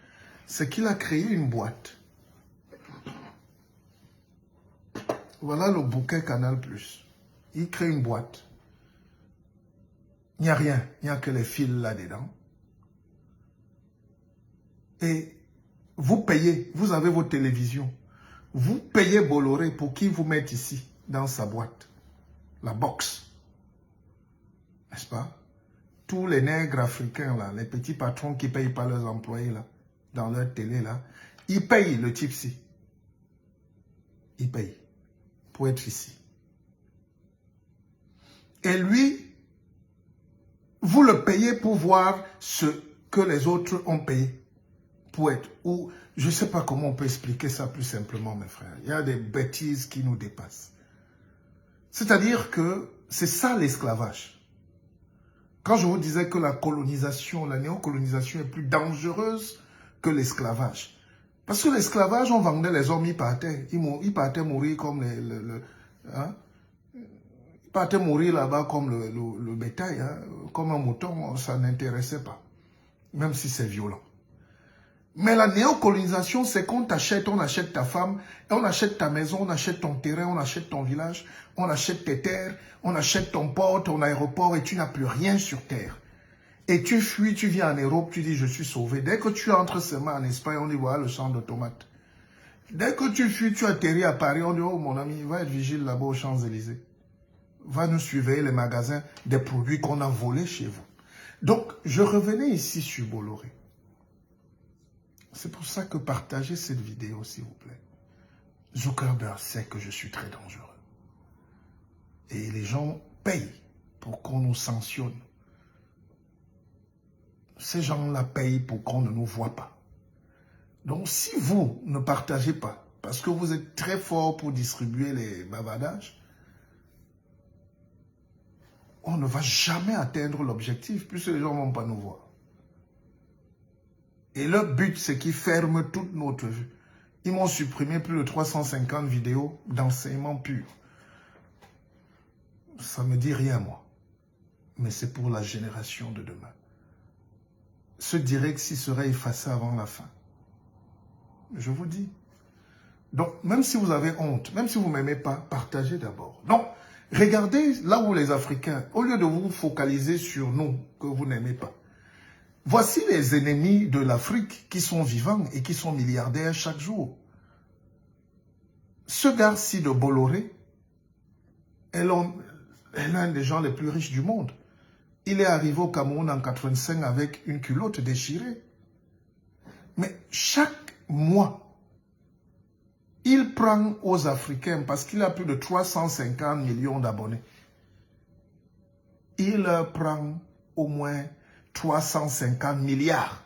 c'est qu'il a créé une boîte. Voilà le bouquet Canal+. Il crée une boîte. Il n'y a rien, il n'y a que les fils là-dedans. Et vous payez, vous avez vos télévisions. Vous payez Bolloré pour qu'il vous mette ici, dans sa boîte. La box. N'est-ce pas? Tous les nègres africains, là, les petits patrons qui ne payent pas leurs employés, là, dans leur télé, là, ils payent le type-ci. Ils payent pour être ici. Et lui, vous le payez pour voir ce que les autres ont payé. Pour être, ou je ne sais pas comment on peut expliquer ça plus simplement, mes frères. Il y a des bêtises qui nous dépassent. C'est-à-dire que c'est ça l'esclavage. Quand je vous disais que la colonisation, la néocolonisation est plus dangereuse que l'esclavage. Parce que l'esclavage, on vendait les hommes, ils partaient. Ils partaient mourir comme hein? Ils partaient mourir là-bas comme le bétail, hein? Comme un mouton, ça n'intéressait pas. Même si c'est violent. Mais la néocolonisation, c'est qu'on t'achète, on achète ta femme, on achète ta maison, on achète ton terrain, on achète ton village, on achète tes terres, on achète ton port, ton aéroport et tu n'as plus rien sur terre. Et tu fuis, tu viens en Europe, tu dis je suis sauvé. Dès que tu entres seulement en Espagne, on dit voilà le champ de tomates. Dès que tu fuis, tu atterris à Paris, on dit oh mon ami, va être vigile là-bas aux Champs-Élysées. va nous surveiller les magasins des produits qu'on a volés chez vous. Donc, je revenais ici sur Bolloré. C'est pour ça que partagez cette vidéo, s'il vous plaît. Zuckerberg sait que je suis très dangereux. Et les gens payent pour qu'on nous sanctionne. Ces gens-là payent pour qu'on ne nous voit pas. Donc, si vous ne partagez pas, parce que vous êtes très fort pour distribuer les bavardages, on ne va jamais atteindre l'objectif, puisque les gens ne vont pas nous voir. Et leur but, c'est qu'ils ferment toute notre vue. Ils m'ont supprimé plus de 350 vidéos d'enseignement pur. Ça ne me dit rien, moi. Mais c'est pour la génération de demain. Ce direct s'y serait effacé avant la fin. Je vous dis. Donc, même si vous avez honte, même si vous ne m'aimez pas, partagez d'abord. Donc, regardez là où les Africains, au lieu de vous focaliser sur nous, que vous n'aimez pas, voici les ennemis de l'Afrique qui sont vivants et qui sont milliardaires chaque jour. Ce gars-ci de Bolloré est l'un des gens les plus riches du monde. Il est arrivé au Cameroun en 85 avec une culotte déchirée. Mais chaque mois, il prend aux Africains, parce qu'il a plus de 350 millions d'abonnés, il leur prend au moins 350 milliards.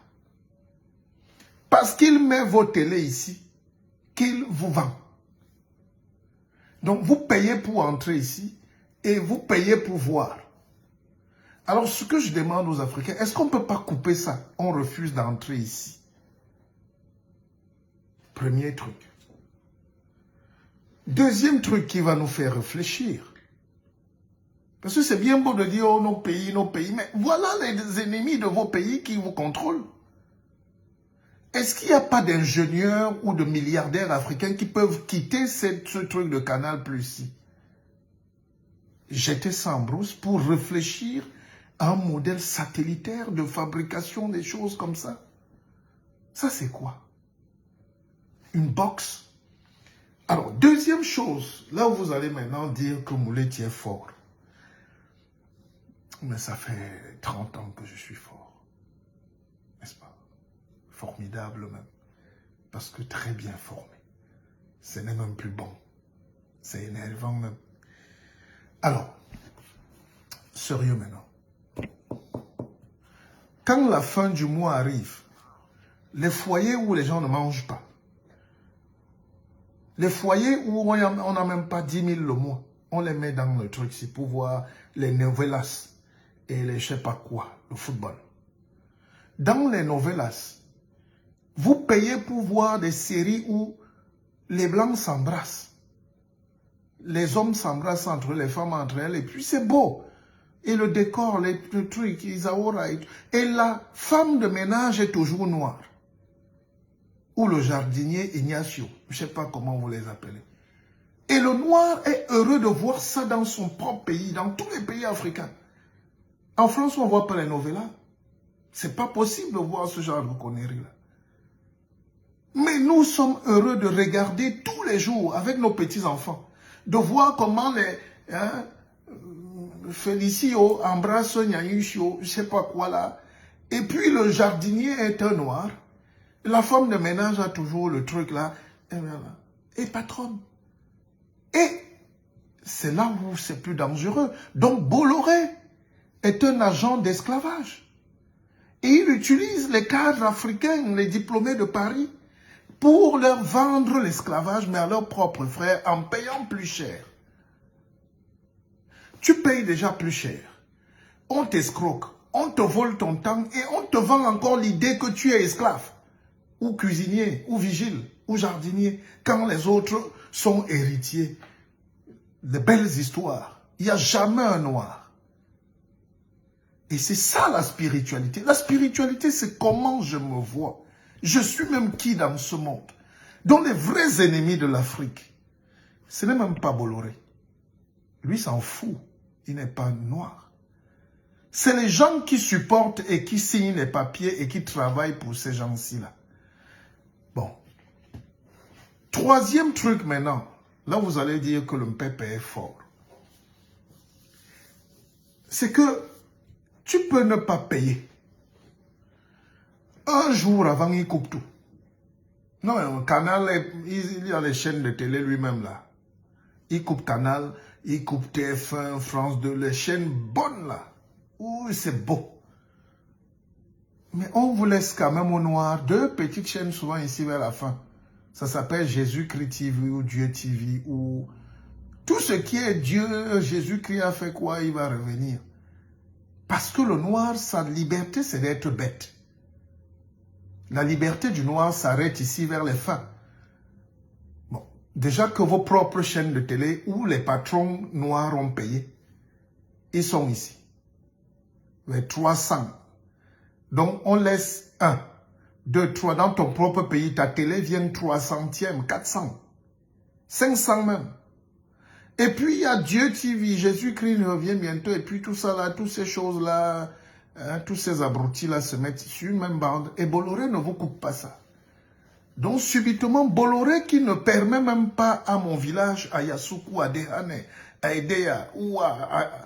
Parce qu'il met vos télés ici, qu'il vous vend. Donc vous payez pour entrer ici et vous payez pour voir. Alors ce que je demande aux Africains, est-ce qu'on ne peut pas couper ça? On refuse d'entrer ici. Premier truc. Deuxième truc qui va nous faire réfléchir. Parce que c'est bien beau de dire, oh, nos pays, mais voilà les ennemis de vos pays qui vous contrôlent. Est-ce qu'il n'y a pas d'ingénieurs ou de milliardaires africains qui peuvent quitter ce truc de Canal Plus-ci? Jeter ça en brousse pour réfléchir à un modèle satellitaire de fabrication des choses comme ça. Ça, c'est quoi? Une box? Alors, deuxième chose, là où vous allez maintenant dire que Mouleti est fort. Mais ça fait 30 ans que je suis fort. N'est-ce pas? Formidable même. Parce que très bien formé. Ce n'est même plus bon. C'est énervant même. Alors, sérieux maintenant. Quand la fin du mois arrive, les foyers où les gens ne mangent pas, les foyers où on n'a même pas 10 000 le mois, on les met dans le truc ici pour voir les novelas et les je sais pas quoi, le football. Dans les novelas, vous payez pour voir des séries où les blancs s'embrassent. Les hommes s'embrassent entre eux, les femmes entre elles, et puis c'est beau. Et le décor, le truc, Isaora, et la femme de ménage est toujours noire. Ou le jardinier Ignacio, je ne sais pas comment vous les appelez. Et le noir est heureux de voir ça dans son propre pays, dans tous les pays africains. En France, on ne voit pas les novellas. C'est pas possible de voir ce genre de conneries-là. Mais nous sommes heureux de regarder tous les jours avec nos petits-enfants, de voir comment les Félicio embrasse Nyanyushio, je ne sais pas quoi là. Et puis le jardinier est un noir. La femme de ménage a toujours le truc là. Et patronne. Et c'est là où c'est plus dangereux. Donc Bolloré est un agent d'esclavage. Et il utilise les cadres africains, les diplômés de Paris, pour leur vendre l'esclavage, mais à leurs propres frères, en payant plus cher. Tu payes déjà plus cher. On t'escroque, on te vole ton temps et on te vend encore l'idée que tu es esclave, ou cuisinier, ou vigile, ou jardinier, quand les autres sont héritiers de belles histoires. Il n'y a jamais un noir. Et c'est ça la spiritualité. La spiritualité, c'est comment je me vois. Je suis même qui dans ce monde? Donc les vrais ennemis de l'Afrique, ce n'est même pas Bolloré. Lui s'en fout. Il n'est pas noir. C'est les gens qui supportent et qui signent les papiers et qui travaillent pour ces gens-ci là. Bon. Troisième truc maintenant. Là, vous allez dire que le Mpépé est fort. c'est que tu peux ne pas payer. Un jour avant, il coupe tout. Non, Canal, il y a les chaînes de télé lui-même là. Il coupe Canal, il coupe TF1, France 2, les chaînes bonnes là. Oui, c'est beau. Mais on vous laisse quand même au noir. 2 petites chaînes souvent ici vers la fin. Ça s'appelle Jésus-Christ TV ou Dieu TV ou... Tout ce qui est Dieu, Jésus-Christ a fait quoi, il va revenir. Parce que le noir, sa liberté, c'est d'être bête. La liberté du noir s'arrête ici vers les fins. Bon, déjà que vos propres chaînes de télé où les patrons noirs ont payé, ils sont ici. Les 300. Donc, on laisse 1, 2, 3. Dans ton propre pays, ta télé vient 300e, 400, 500 même. Et puis, il y a Dieu TV, Jésus-Christ revient bientôt. Et puis, tout ça là, toutes ces choses-là, hein, tous ces abrutis-là se mettent sur une même bande. Et Bolloré ne vous coupe pas ça. Donc, subitement, Bolloré qui ne permet même pas à mon village, à Yassoukou, à Dehane, à Edea, ou à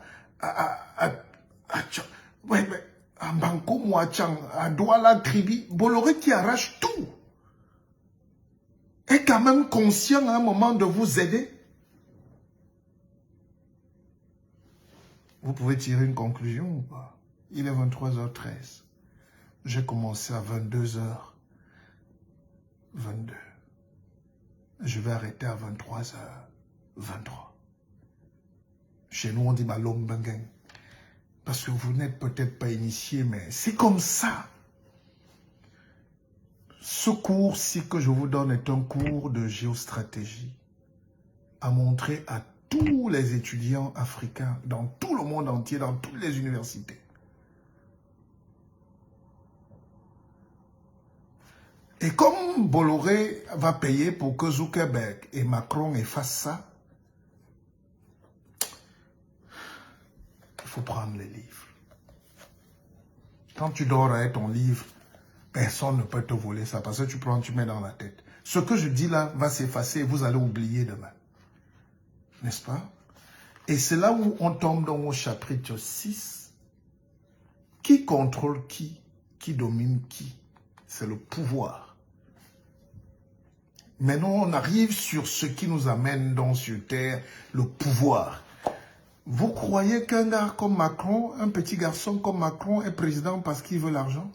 Banko, Mouachang, à Douala, Kribi, Bolloré qui arrache tout, est quand même conscient à un moment de vous aider. Vous pouvez tirer une conclusion ou pas? Il est 23h13. J'ai commencé à 22h22. Je vais arrêter à 23h23. Chez nous, on dit Malombengen. Parce que vous n'êtes peut-être pas initié, mais c'est comme ça. Ce cours-ci que je vous donne est un cours de géostratégie à montrer à tous les étudiants africains, dans tout le monde entier, dans toutes les universités. Et comme Bolloré va payer pour que Zuckerberg et Macron fassent ça, il faut prendre les livres. Quand tu dors avec ton livre, personne ne peut te voler ça parce que tu prends, tu mets dans la tête. Ce que je dis là va s'effacer et vous allez oublier demain. N'est-ce pas? Et c'est là où on tombe dans au chapitre 6. Qui contrôle qui? Qui domine qui? C'est le pouvoir. Maintenant, on arrive sur ce qui nous amène donc sur Terre, le pouvoir. Vous croyez qu'un gars comme Macron, un petit garçon comme Macron est président parce qu'il veut l'argent?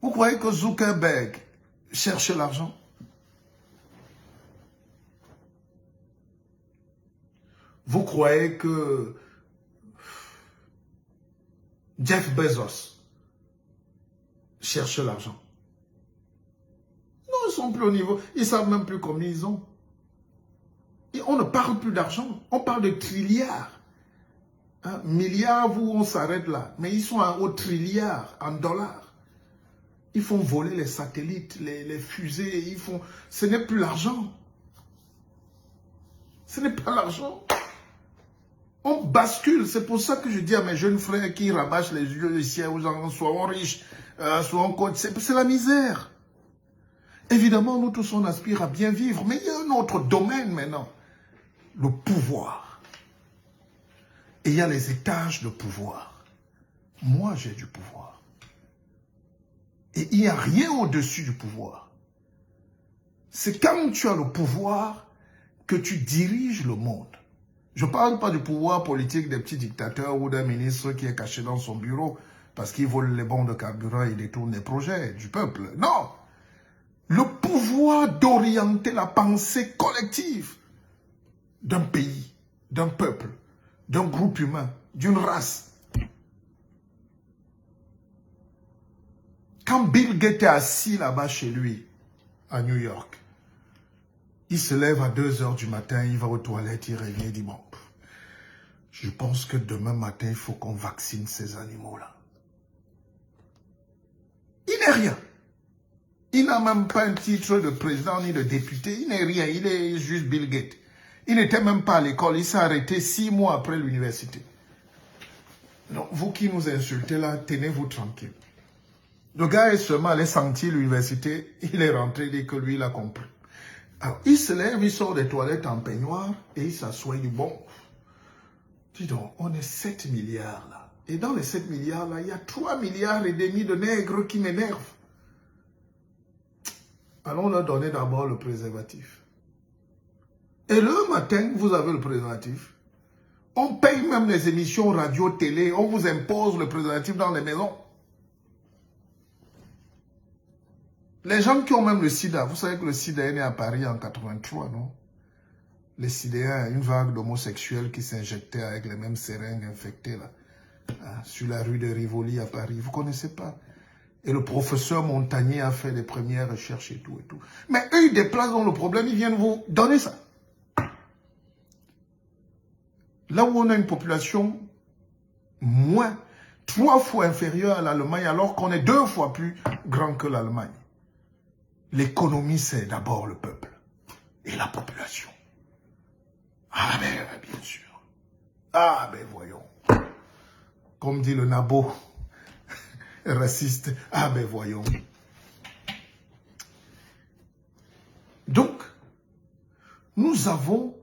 Vous croyez que Zuckerberg cherche l'argent? Vous croyez que Jeff Bezos cherche l'argent? Non, ils sont plus au niveau. Ils ne savent même plus combien ils ont. Et on ne parle plus d'argent. On parle de trilliards. Hein, milliards, vous, on s'arrête là. Mais ils sont au trilliard, en dollars. Ils font voler les satellites, les fusées. Ils font... Ce n'est plus l'argent. Ce n'est pas l'argent. On bascule. C'est pour ça que je dis à mes jeunes frères qui rabâchent les yeux du ciel, aux gens, soyons riches, soyons compte. C'est la misère. Évidemment, nous tous, on aspire à bien vivre. Mais il y a un autre domaine maintenant. Le pouvoir. Et il y a les étages de pouvoir. Moi, j'ai du pouvoir. Et il n'y a rien au-dessus du pouvoir. C'est quand tu as le pouvoir que tu diriges le monde. Je ne parle pas du pouvoir politique des petits dictateurs ou d'un ministre qui est caché dans son bureau parce qu'il vole les bons de carburant et détourne les projets du peuple. Non! Le pouvoir d'orienter la pensée collective d'un pays, d'un peuple, d'un groupe humain, d'une race. Quand Bill Gates est assis là-bas chez lui, à New York, il se lève à 2 h du matin, il va aux toilettes, il revient, il dit, bon, je pense que demain matin, il faut qu'on vaccine ces animaux-là. Il n'est rien. Il n'a même pas un titre de président ni de député, il n'est rien, il est juste Bill Gates. Il n'était même pas à l'école, il s'est arrêté 6 mois après l'université. Donc, vous qui nous insultez là, tenez-vous tranquille. Le gars est seulement allé sentir l'université, il est rentré dès que lui, il a compris. Alors, il se lève, il sort des toilettes en peignoir et il s'assoit, il dit, bon, Dis donc, on est 7 milliards là. Et dans les 7 milliards là, il y a 3,5 milliards de nègres qui m'énervent. Allons leur donner d'abord le préservatif. Et le matin, vous avez le préservatif. On paye même les émissions radio, télé. On vous impose le préservatif dans les maisons. Les gens qui ont même le sida, vous savez que le sida est né à Paris en 83, non? Les sidéens, une vague d'homosexuels qui s'injectaient avec les mêmes seringues infectées là, hein, sur la rue de Rivoli à Paris. Vous ne connaissez pas? Et le professeur Montagnier a fait les premières recherches et tout et tout. Mais eux, ils déplacent dans le problème, ils viennent vous donner ça. Là où on a une population moins, 3 fois inférieure à l'Allemagne, alors qu'on est 2 fois plus grand que l'Allemagne. L'économie, c'est d'abord le peuple et la population. Ah ben, bien sûr. Ah ben, voyons. Comme dit le nabo raciste, ah ben, voyons. Donc, nous avons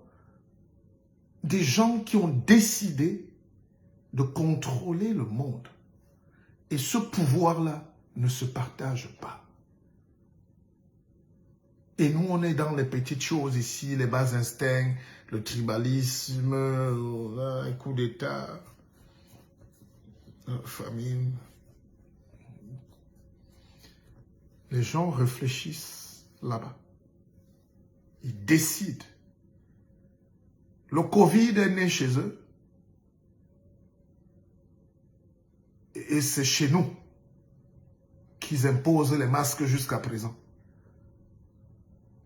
des gens qui ont décidé de contrôler le monde. Et ce pouvoir-là ne se partage pas. Et nous, on est dans les petites choses ici, les bas instincts, le tribalisme, un coup d'État, famine. Les gens réfléchissent là-bas. Ils décident. Le Covid est né chez eux. Et c'est chez nous qu'ils imposent les masques jusqu'à présent.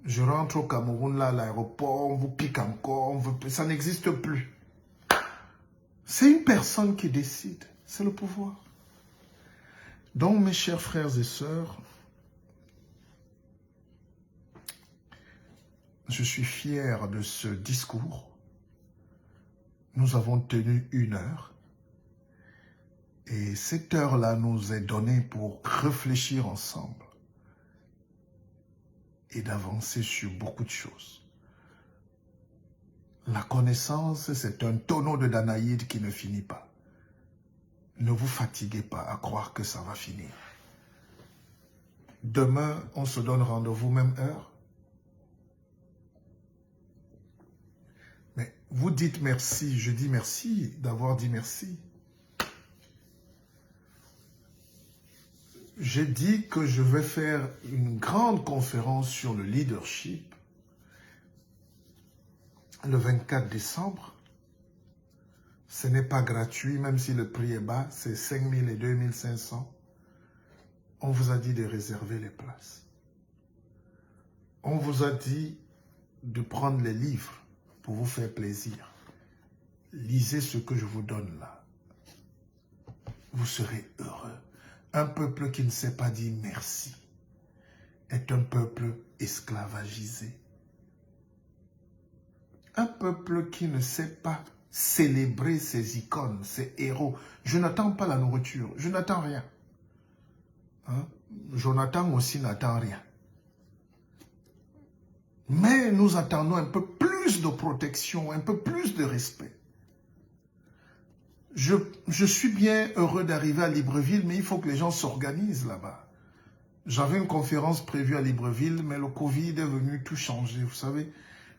Je rentre au Cameroun, là, à l'aéroport, on vous pique encore, ça n'existe plus. C'est une personne qui décide, c'est le pouvoir. Donc, mes chers frères et sœurs, je suis fier de ce discours. Nous avons tenu 1 heure. Et cette heure-là nous est donnée pour réfléchir ensemble et d'avancer sur beaucoup de choses. La connaissance, c'est un tonneau de Danaïde qui ne finit pas. Ne vous fatiguez pas à croire que ça va finir. Demain, on se donne rendez-vous, même heure. Mais vous dites merci, je dis merci d'avoir dit merci. J'ai dit que je vais faire une grande conférence sur le leadership le 24 décembre. Ce n'est pas gratuit, même si le prix est bas, c'est 5 000 et 2 500. On vous a dit de réserver les places. On vous a dit de prendre les livres pour vous faire plaisir. Lisez ce que je vous donne là. Vous serez heureux. Un peuple qui ne sait pas dire merci est un peuple esclavagisé. Un peuple qui ne sait pas célébrer ses icônes, ses héros. Je n'attends pas la nourriture, je n'attends rien. Hein? Jonathan aussi n'attend rien. Mais nous attendons un peu plus de protection, un peu plus de respect. Je suis bien heureux d'arriver à Libreville, mais il faut que les gens s'organisent là-bas. J'avais une conférence prévue à Libreville, mais le Covid est venu tout changer. Vous savez,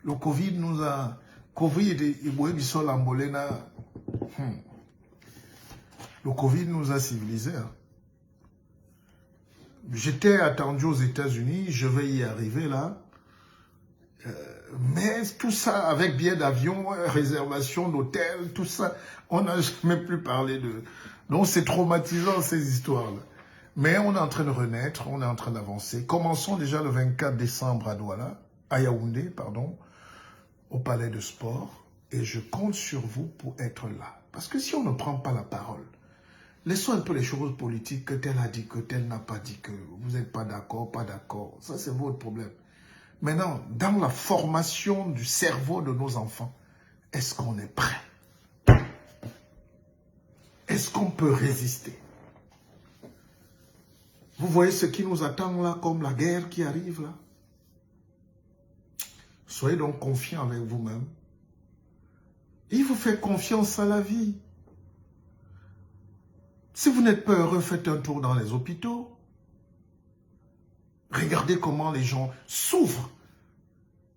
le Covid nous a... Le Covid nous a civilisés. Hein. J'étais attendu aux États-Unis, je vais y arriver là. Mais tout ça, avec billet d'avion, réservation d'hôtel, tout ça, on n'a jamais plus parlé de... Donc c'est traumatisant ces histoires-là. Mais on est en train de renaître, on est en train d'avancer. Commençons déjà le 24 décembre à Douala, à Yaoundé, pardon, au palais de sport. Et je compte sur vous pour être là. Parce que si on ne prend pas la parole, laissons un peu les choses politiques, que tel a dit, que tel n'a pas dit, que vous n'êtes pas d'accord, pas d'accord. Ça, c'est votre problème. Maintenant, dans la formation du cerveau de nos enfants, est-ce qu'on est prêt? Est-ce qu'on peut résister? Vous voyez ce qui nous attend là, comme la guerre qui arrive là? Soyez donc confiants avec vous-même. Il vous fait confiance à la vie. Si vous n'êtes pas heureux, faites un tour dans les hôpitaux. Regardez comment les gens souffrent.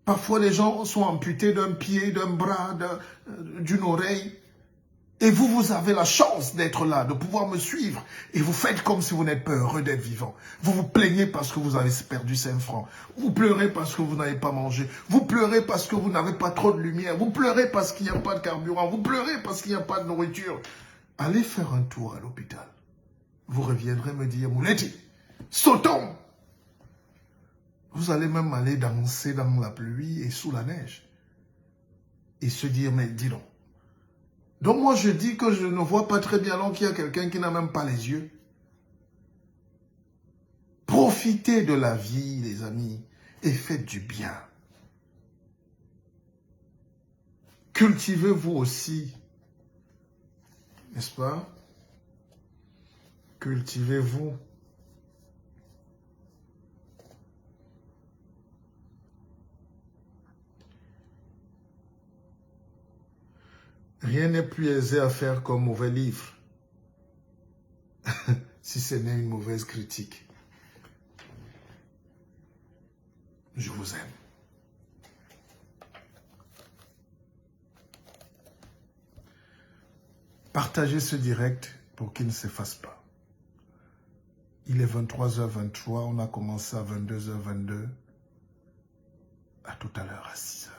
Parfois, les gens sont amputés d'un pied, d'un bras, d'une oreille. Et vous, vous avez la chance d'être là, de pouvoir me suivre. Et vous faites comme si vous n'êtes pas heureux d'être vivant. Vous vous plaignez parce que vous avez perdu 5 francs. Vous pleurez parce que vous n'avez pas mangé. Vous pleurez parce que vous n'avez pas trop de lumière. Vous pleurez parce qu'il n'y a pas de carburant. Vous pleurez parce qu'il n'y a pas de nourriture. Allez faire un tour à l'hôpital. Vous reviendrez me dire, Mouleti, sautons! Vous allez même aller danser dans la pluie et sous la neige. Et se dire, mais dis donc. Donc moi je dis que je ne vois pas très bien alors qu'il y a quelqu'un qui n'a même pas les yeux. Profitez de la vie, les amis, et faites du bien. Cultivez-vous aussi. N'est-ce pas? Cultivez-vous. Rien n'est plus aisé à faire qu'un mauvais livre, si ce n'est une mauvaise critique. Je vous aime. Partagez ce direct pour qu'il ne s'efface pas. Il est 23h23, on a commencé à 22h22. À tout à l'heure à 6h.